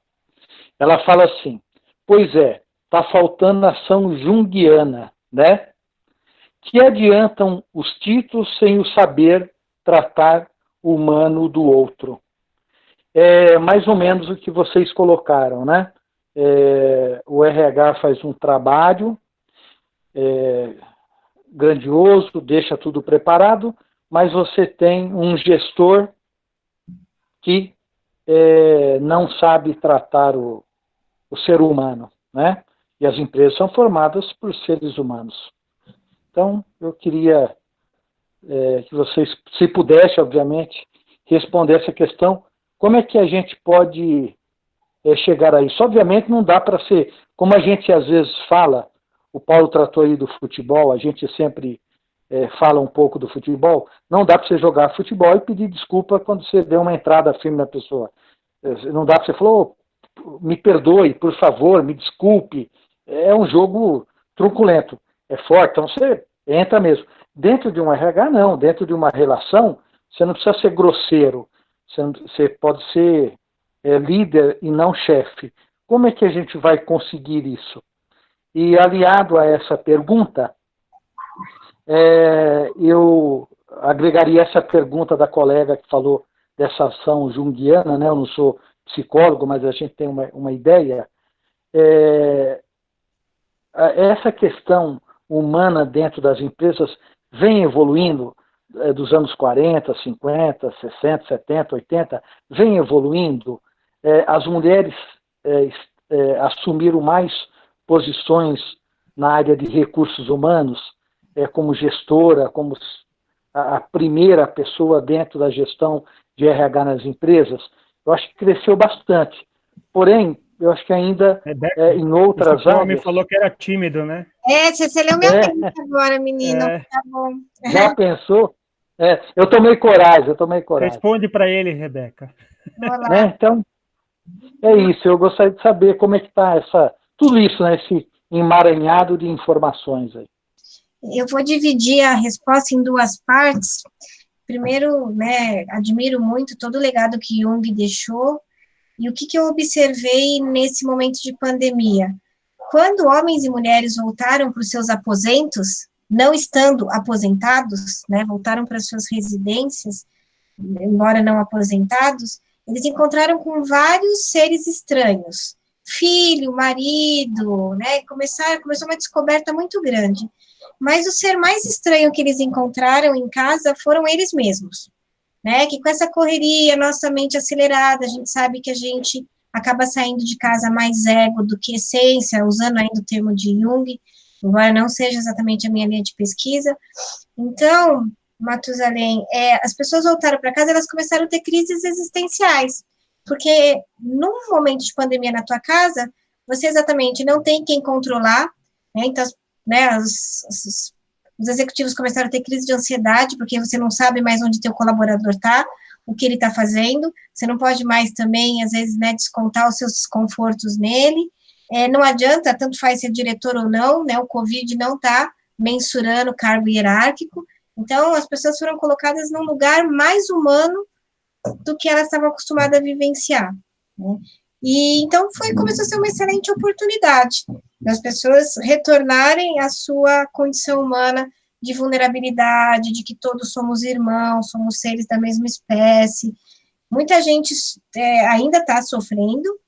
Ela fala assim, pois é, tá faltando ação junguiana, né? Que adiantam os títulos sem o saber tratar o humano do outro. É mais ou menos o que vocês colocaram, né? O RH faz um trabalho grandioso, deixa tudo preparado, mas você tem um gestor que não sabe tratar o ser humano, né? E as empresas são formadas por seres humanos. Então, eu queria que vocês, se pudessem, obviamente, responder essa questão, como é que a gente pode chegar a isso? Obviamente não dá para ser, como a gente às vezes fala, o Paulo tratou aí do futebol, a gente sempre fala um pouco do futebol, não dá para você jogar futebol e pedir desculpa quando você deu uma entrada firme na pessoa. Não dá para você falar, me perdoe, por favor, me desculpe. É um jogo truculento, é forte, então você entra mesmo. Dentro de um RH, não. Dentro de uma relação, você não precisa ser grosseiro. Você pode ser líder e não chefe. Como é que a gente vai conseguir isso? E aliado a essa pergunta, eu agregaria essa pergunta da colega que falou dessa ação junguiana, né? Eu não sou psicólogo, mas a gente tem uma ideia. Essa questão humana dentro das empresas vem evoluindo dos anos 40, 50, 60, 70, 80, vem evoluindo. As mulheres assumiram mais posições na área de recursos humanos, como gestora, como a primeira pessoa dentro da gestão de RH nas empresas. Eu acho que cresceu bastante. Porém, eu acho que ainda em outras áreas... me falou que era tímido, né? Você leu minha mente agora, menino. Tá bom. Já pensou? Eu tomei coragem. Responde para ele, Rebeca. Então, é isso. Eu gostaria de saber como é que está tudo isso, né, esse emaranhado de informações aí. Eu vou dividir a resposta em duas partes. Primeiro, né, admiro muito todo o legado que Jung deixou e o que eu observei nesse momento de pandemia. Quando homens e mulheres voltaram para os seus aposentos, não estando aposentados, né, voltaram para suas residências, embora não aposentados, eles encontraram com vários seres estranhos, filho, marido, né, começou uma descoberta muito grande. Mas o ser mais estranho que eles encontraram em casa foram eles mesmos, né, que com essa correria, nossa mente acelerada, a gente sabe que a gente acaba saindo de casa mais ego do que essência, usando ainda o termo de Jung, embora não seja exatamente a minha linha de pesquisa. Então, Matusalém, as pessoas voltaram para casa, elas começaram a ter crises existenciais, porque num momento de pandemia na tua casa, você exatamente não tem quem controlar, né, então, né, os executivos começaram a ter crise de ansiedade, porque você não sabe mais onde teu colaborador está, o que ele está fazendo, você não pode mais também, às vezes, né, descontar os seus desconfortos nele, não adianta, tanto faz ser diretor ou não, né, o Covid não está mensurando o cargo hierárquico, então as pessoas foram colocadas num lugar mais humano do que elas estavam acostumadas a vivenciar, né? E então começou a ser uma excelente oportunidade das pessoas retornarem à sua condição humana de vulnerabilidade, de que todos somos irmãos, somos seres da mesma espécie. Muita gente ainda está sofrendo,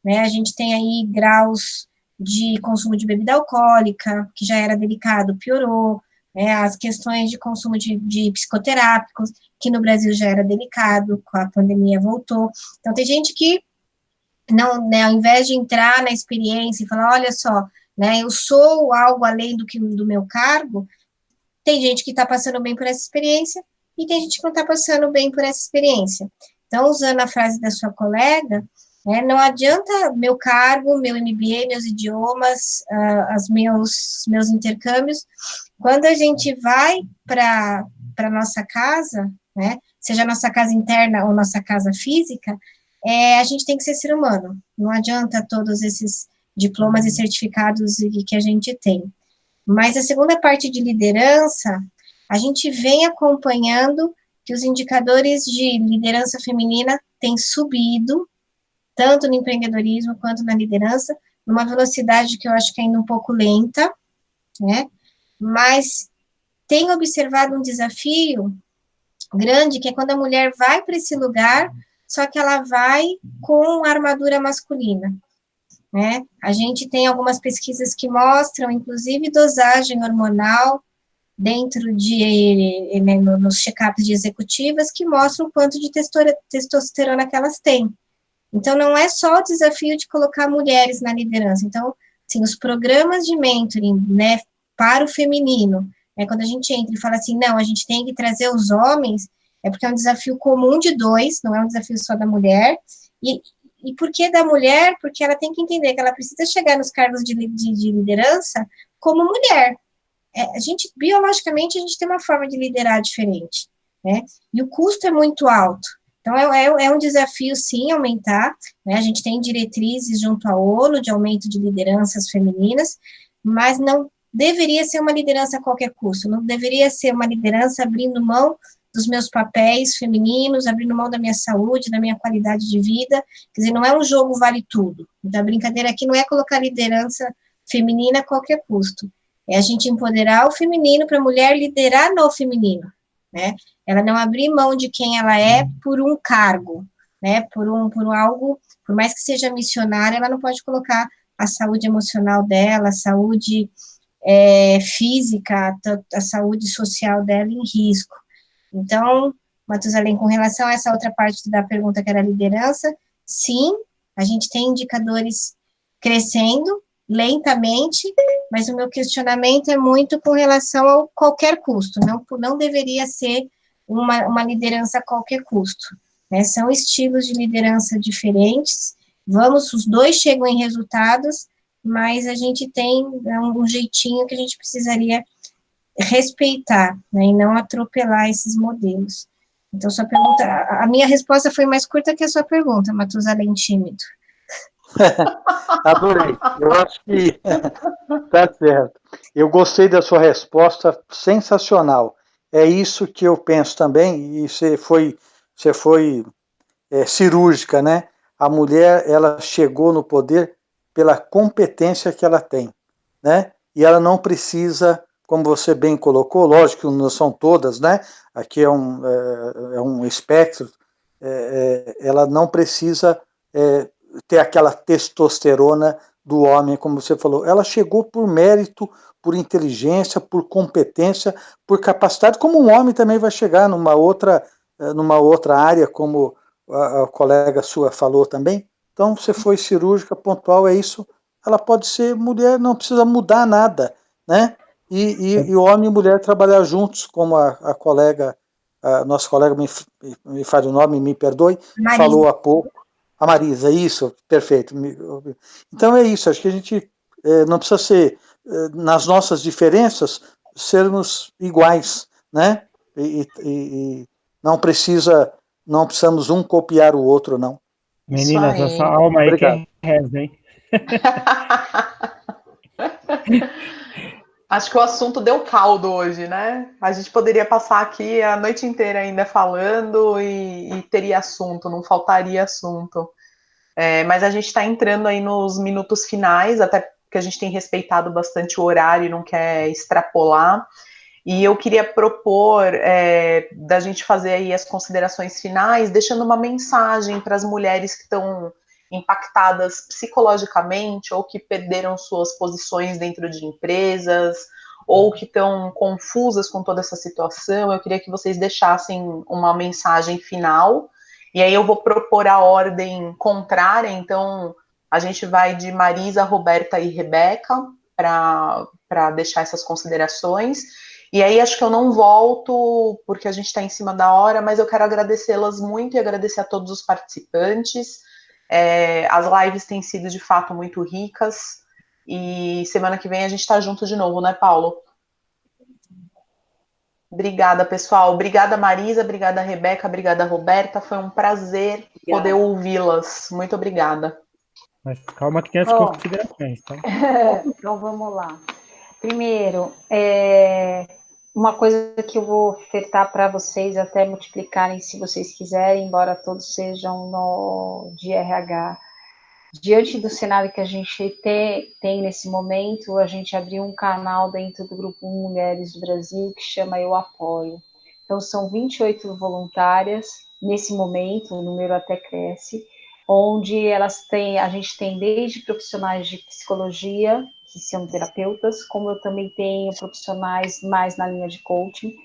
né? A gente tem aí graus de consumo de bebida alcoólica, que já era delicado, piorou, né? As questões de consumo de psicoterápicos, que no Brasil já era delicado, com a pandemia voltou. Então, tem gente que, não, né, ao invés de entrar na experiência e falar, olha só, né, eu sou algo além do meu cargo, tem gente que está passando bem por essa experiência e tem gente que não está passando bem por essa experiência. Então, usando a frase da sua colega, né, não adianta meu cargo, meu MBA, meus idiomas, meus intercâmbios, quando a gente vai para a nossa casa, né, seja a nossa casa interna ou nossa casa física, a gente tem que ser ser humano, não adianta todos esses diplomas e certificados que a gente tem. Mas a segunda parte de liderança, a gente vem acompanhando que os indicadores de liderança feminina têm subido, tanto no empreendedorismo quanto na liderança, numa velocidade que eu acho que é ainda um pouco lenta, né? Mas tenho observado um desafio grande, que é quando a mulher vai para esse lugar, só que ela vai com a armadura masculina, né? A gente tem algumas pesquisas que mostram, inclusive, dosagem hormonal dentro de, né, nos check-ups de executivas, que mostram o quanto de testosterona que elas têm. Então, não é só o desafio de colocar mulheres na liderança. Então, assim, os programas de mentoring, né, para o feminino, né, quando a gente entra e fala assim, não, a gente tem que trazer os homens, é porque é um desafio comum de dois, não é um desafio só da mulher. E por que da mulher? Porque ela tem que entender que ela precisa chegar nos cargos de liderança como mulher. A gente, biologicamente, a gente tem uma forma de liderar diferente, né? E o custo é muito alto. Então, é um desafio, sim, aumentar, né? A gente tem diretrizes junto à ONU de aumento de lideranças femininas, mas não deveria ser uma liderança a qualquer custo, não deveria ser uma liderança abrindo mão dos meus papéis femininos, abrindo mão da minha saúde, da minha qualidade de vida. Quer dizer, não é um jogo vale tudo. Então, a brincadeira aqui não é colocar liderança feminina a qualquer custo. É a gente empoderar o feminino para a mulher liderar no feminino, né? Ela não abrir mão de quem ela é por um cargo, né? Por algo, por mais que seja missionária, ela não pode colocar a saúde emocional dela, a saúde física, a saúde social dela em risco. Então, Matusalém, com relação a essa outra parte da pergunta que era a liderança, sim, a gente tem indicadores crescendo, lentamente, mas o meu questionamento é muito com relação a qualquer custo, não deveria ser uma liderança a qualquer custo, né? São estilos de liderança diferentes, os dois chegam em resultados, mas a gente tem um jeitinho que a gente precisaria respeitar, né, e não atropelar esses modelos. Então, sua pergunta, a minha resposta foi mais curta que a sua pergunta, Matusalém tímido. Adorei. Eu acho que tá certo. Eu gostei da sua resposta, sensacional. É isso que eu penso também, e você foi cirúrgica, né? A mulher, ela chegou no poder pela competência que ela tem, né? E ela não precisa, como você bem colocou, lógico que não são todas, né? Aqui é um espectro, ela não precisa ter aquela testosterona do homem, como você falou. Ela chegou por mérito, por inteligência, por competência, por capacidade, como um homem também vai chegar numa outra área, como a colega sua falou também. Então, você foi cirúrgica, pontual, é isso. Ela pode ser mulher, não precisa mudar nada, né? E homem e mulher trabalhar juntos, como a colega, a nossa colega, me fale o nome, me perdoe, Marisa. Falou há pouco. A Marisa, isso, perfeito. Então é isso, acho que a gente não precisa ser, nas nossas diferenças, sermos iguais, né? E não precisamos um copiar o outro, não. Meninas, essa alma aí Obrigado. que reza, hein? Acho que o assunto deu caldo hoje, né? A gente poderia passar aqui a noite inteira ainda falando e teria assunto, não faltaria assunto. Mas a gente está entrando aí nos minutos finais, até porque a gente tem respeitado bastante o horário e não quer extrapolar. E eu queria propor da gente fazer aí as considerações finais, deixando uma mensagem para as mulheres que estão impactadas psicologicamente ou que perderam suas posições dentro de empresas ou que estão confusas com toda essa situação. Eu queria que vocês deixassem uma mensagem final, e aí eu vou propor a ordem contrária. Então a gente vai de Marisa, Roberta e Rebeca para deixar essas considerações. E aí acho que eu não volto, porque a gente está em cima da hora, mas eu quero agradecê-las muito e agradecer a todos os participantes. As lives têm sido, de fato, muito ricas. E semana que vem a gente está junto de novo, né, Paulo? Obrigada, pessoal. Obrigada, Marisa. Obrigada, Rebeca. Obrigada, Roberta. Foi um prazer poder ouvi-las. Muito obrigada. Mas calma que tem as considerações, tá? Então vamos lá. Primeiro, uma coisa que eu vou ofertar para vocês até multiplicarem, se vocês quiserem, embora todos sejam de RH. Diante do cenário que a gente tem nesse momento, a gente abriu um canal dentro do Grupo Mulheres do Brasil que chama Eu Apoio. Então, são 28 voluntárias nesse momento, o número até cresce, onde a gente tem desde profissionais de psicologia, que são terapeutas, como eu também tenho profissionais mais na linha de coaching,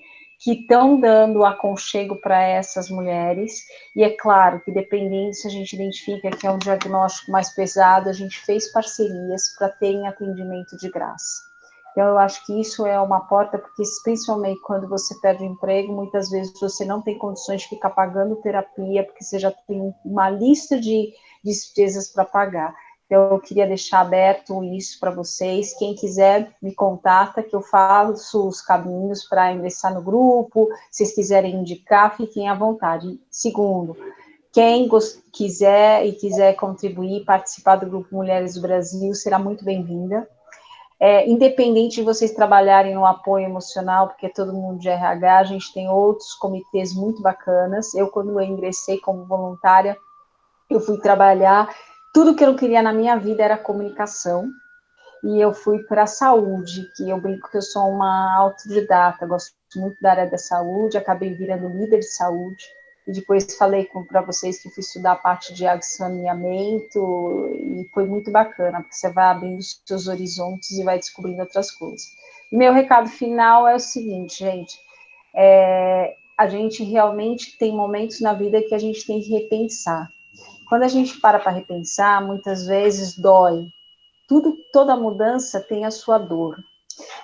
que estão dando aconchego para essas mulheres, e é claro que dependendo se a gente identifica que é um diagnóstico mais pesado, a gente fez parcerias para terem atendimento de graça. Então, eu acho que isso é uma porta, porque principalmente quando você perde o emprego, muitas vezes você não tem condições de ficar pagando terapia, porque você já tem uma lista de despesas para pagar. Então, eu queria deixar aberto isso para vocês. Quem quiser, me contata, que eu faço os caminhos para ingressar no grupo. Se vocês quiserem indicar, fiquem à vontade. Segundo, quem quiser contribuir, participar do Grupo Mulheres do Brasil, será muito bem-vinda. Independente de vocês trabalharem no apoio emocional, porque é todo mundo de RH, a gente tem outros comitês muito bacanas. Eu, quando eu ingressei como voluntária, eu fui trabalhar, tudo que eu queria na minha vida era comunicação, e eu fui para a saúde, que eu brinco que eu sou uma autodidata, gosto muito da área da saúde, acabei virando líder de saúde, e depois falei para vocês que fui estudar a parte de saneamento, e foi muito bacana, porque você vai abrindo os seus horizontes e vai descobrindo outras coisas. E meu recado final é o seguinte, gente, a gente realmente tem momentos na vida que a gente tem que repensar. Quando a gente para repensar, muitas vezes dói. Toda mudança tem a sua dor.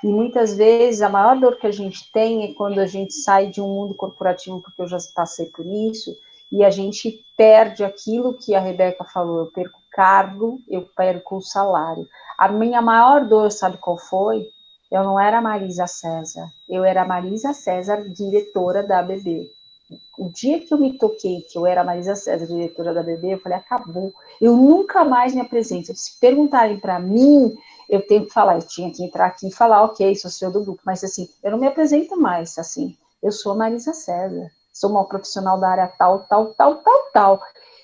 E muitas vezes a maior dor que a gente tem é quando a gente sai de um mundo corporativo, porque eu já passei por isso, e a gente perde aquilo que a Rebeca falou, eu perco o cargo, eu perco o salário. A minha maior dor, sabe qual foi? Eu não era Marisa César, eu era Marisa César, diretora da ABB. O dia que eu me toquei que eu era Marisa César, diretora da BB, eu falei, acabou. Eu nunca mais me apresento. Se perguntarem para mim, eu tenho que falar, eu tinha que entrar aqui e falar, ok, sou CEO do grupo, mas assim, eu não me apresento mais, assim, eu sou a Marisa César, sou uma profissional da área tal.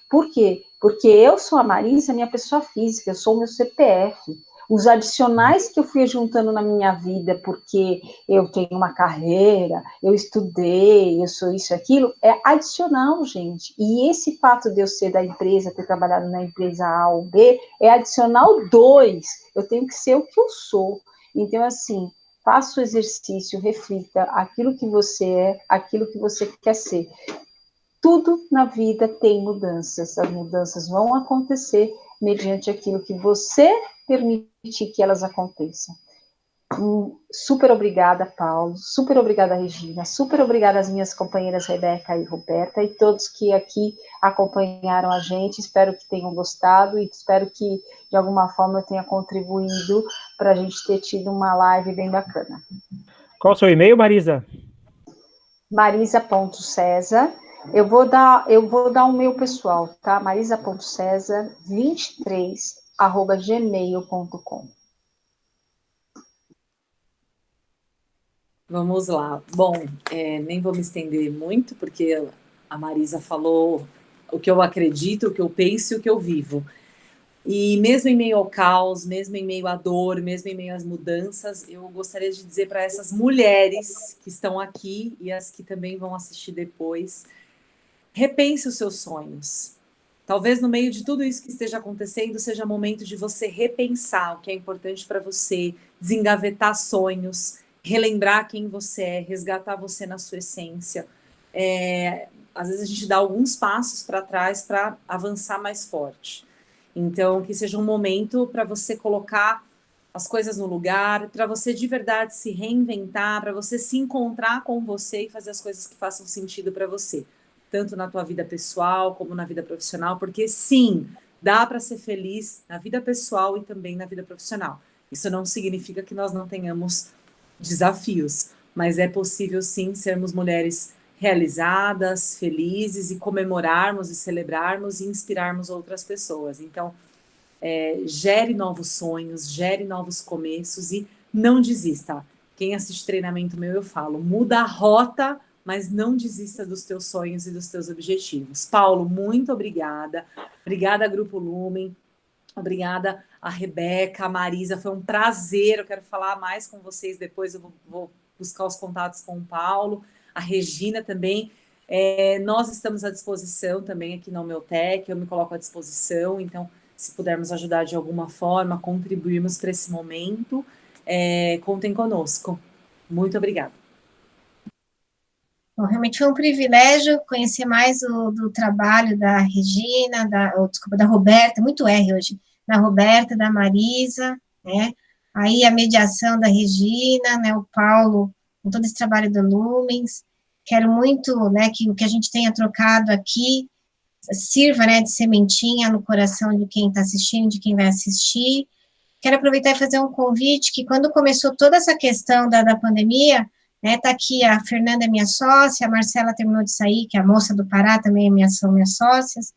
Por quê? Porque eu sou a Marisa, minha pessoa física, eu sou o meu CPF. Os adicionais que eu fui juntando na minha vida, porque eu tenho uma carreira, eu estudei, eu sou isso e aquilo, é adicional, gente. E esse fato de eu ser da empresa, ter trabalhado na empresa A ou B, é adicional 2. Eu tenho que ser o que eu sou. Então, assim, faça o exercício, reflita aquilo que você é, aquilo que você quer ser. Tudo na vida tem mudanças. As mudanças vão acontecer mediante aquilo que você permitir que elas aconteçam. Super obrigada, Paulo, super obrigada, Regina, super obrigada às minhas companheiras Rebeca e Roberta, e todos que aqui acompanharam a gente, espero que tenham gostado, e espero que, de alguma forma, eu tenha contribuído para a gente ter tido uma live bem bacana. Qual o seu e-mail, Marisa? Marisa.Cesar, eu vou dar o meu pessoal, tá? marisa.cesar23@gmail.com. Vamos lá. Bom, nem vou me estender muito, porque a Marisa falou o que eu acredito, o que eu penso e o que eu vivo. E mesmo em meio ao caos, mesmo em meio à dor, mesmo em meio às mudanças, eu gostaria de dizer para essas mulheres que estão aqui e as que também vão assistir depois, repense os seus sonhos. Talvez no meio de tudo isso que esteja acontecendo, seja momento de você repensar o que é importante para você, desengavetar sonhos, relembrar quem você é, resgatar você na sua essência. Às vezes a gente dá alguns passos para trás para avançar mais forte. Então, que seja um momento para você colocar as coisas no lugar, para você de verdade se reinventar, para você se encontrar com você e fazer as coisas que façam sentido para você, tanto na tua vida pessoal como na vida profissional, porque sim, dá para ser feliz na vida pessoal e também na vida profissional. Isso não significa que nós não tenhamos desafios, mas é possível sim sermos mulheres realizadas, felizes e comemorarmos e celebrarmos e inspirarmos outras pessoas. Então, gere novos sonhos, gere novos começos e não desista. quem assiste treinamento meu, eu falo, muda a rota, mas não desista dos teus sonhos e dos teus objetivos. Paulo, muito obrigada. Obrigada, Grupo Lumen. Obrigada a Rebeca, a Marisa, foi um prazer, eu quero falar mais com vocês depois, eu vou buscar os contatos com o Paulo, a Regina também, nós estamos à disposição também aqui na Homeotec, eu me coloco à disposição, então se pudermos ajudar de alguma forma, contribuirmos para esse momento, contem conosco. Muito obrigada. Bom, realmente foi um privilégio conhecer mais do trabalho da Regina, da Roberta, muito R hoje, da Roberta, da Marisa, né, aí a mediação da Regina, né, o Paulo, com todo esse trabalho do Lumens, quero muito, né, que o que a gente tenha trocado aqui sirva, né, de sementinha no coração de quem está assistindo, de quem vai assistir. Quero aproveitar e fazer um convite, que quando começou toda essa questão da pandemia, né, tá aqui a Fernanda é minha sócia, a Marcela terminou de sair, que é a moça do Pará também são minhas sócias,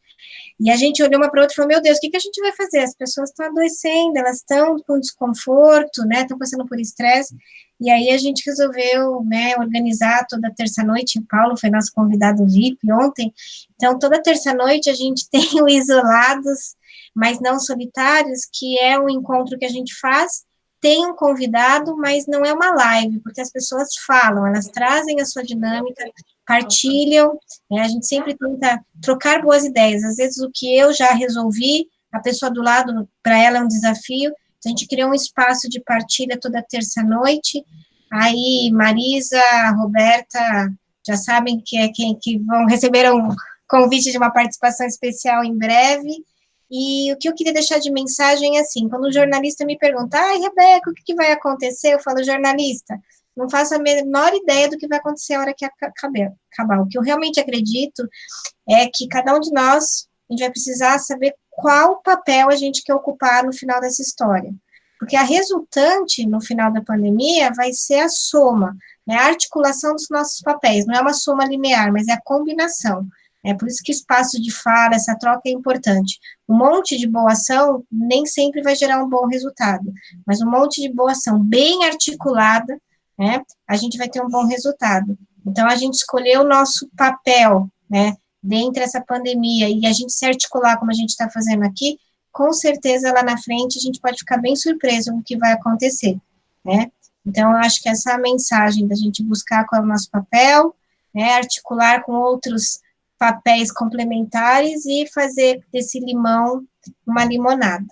e a gente olhou uma para outra e falou, meu Deus, o que a gente vai fazer? As pessoas estão adoecendo, elas estão com desconforto, né, estão passando por estresse, e aí a gente resolveu, né, organizar toda terça-noite, o Paulo foi nosso convidado VIP ontem, então toda terça-noite a gente tem o Isolados, mas não solitários, que é um encontro que a gente faz, tem um convidado, mas não é uma live, porque as pessoas falam, elas trazem a sua dinâmica, partilham, né, a gente sempre tenta trocar boas ideias, às vezes o que eu já resolvi, a pessoa do lado, para ela é um desafio, então a gente criou um espaço de partilha toda terça-noite, aí Marisa, Roberta, já sabem que é quem que vão receber um convite de uma participação especial em breve. E o que eu queria deixar de mensagem é assim, quando o jornalista me pergunta, Rebeca, o que vai acontecer? Eu falo, jornalista, não faço a menor ideia do que vai acontecer a hora que acabar. O que eu realmente acredito é que cada um de nós, a gente vai precisar saber qual papel a gente quer ocupar no final dessa história. Porque a resultante, no final da pandemia, vai ser a soma, né, a articulação dos nossos papéis, não é uma soma linear, mas é a combinação. É por isso que espaço de fala, essa troca é importante. Um monte de boa ação nem sempre vai gerar um bom resultado, mas um monte de boa ação bem articulada, né, a gente vai ter um bom resultado. Então, a gente escolheu o nosso papel, né, dentro dessa pandemia, e a gente se articular como a gente está fazendo aqui, com certeza lá na frente a gente pode ficar bem surpreso com o que vai acontecer, né. Então, eu acho que essa é a mensagem da gente buscar qual é o nosso papel, né, articular com outros papéis complementares e fazer desse limão uma limonada.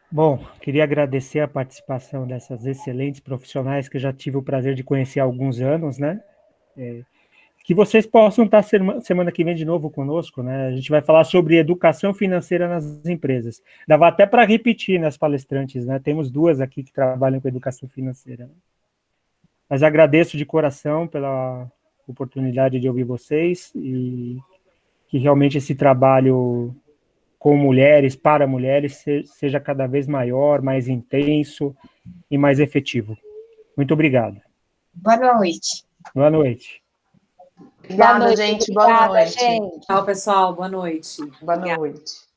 Bom, queria agradecer a participação dessas excelentes profissionais que eu já tive o prazer de conhecer há alguns anos, né? Que vocês possam estar semana que vem de novo conosco, né? A gente vai falar sobre educação financeira nas empresas. Dava até para repetir nas palestrantes, né? Temos duas aqui que trabalham com educação financeira. Né? Mas agradeço de coração pela oportunidade de ouvir vocês e que realmente esse trabalho com mulheres, para mulheres, seja cada vez maior, mais intenso e mais efetivo. Muito obrigado. Boa noite. Boa noite. Obrigada, gente. Boa noite. Gente. Tchau, pessoal. Boa noite. Boa noite.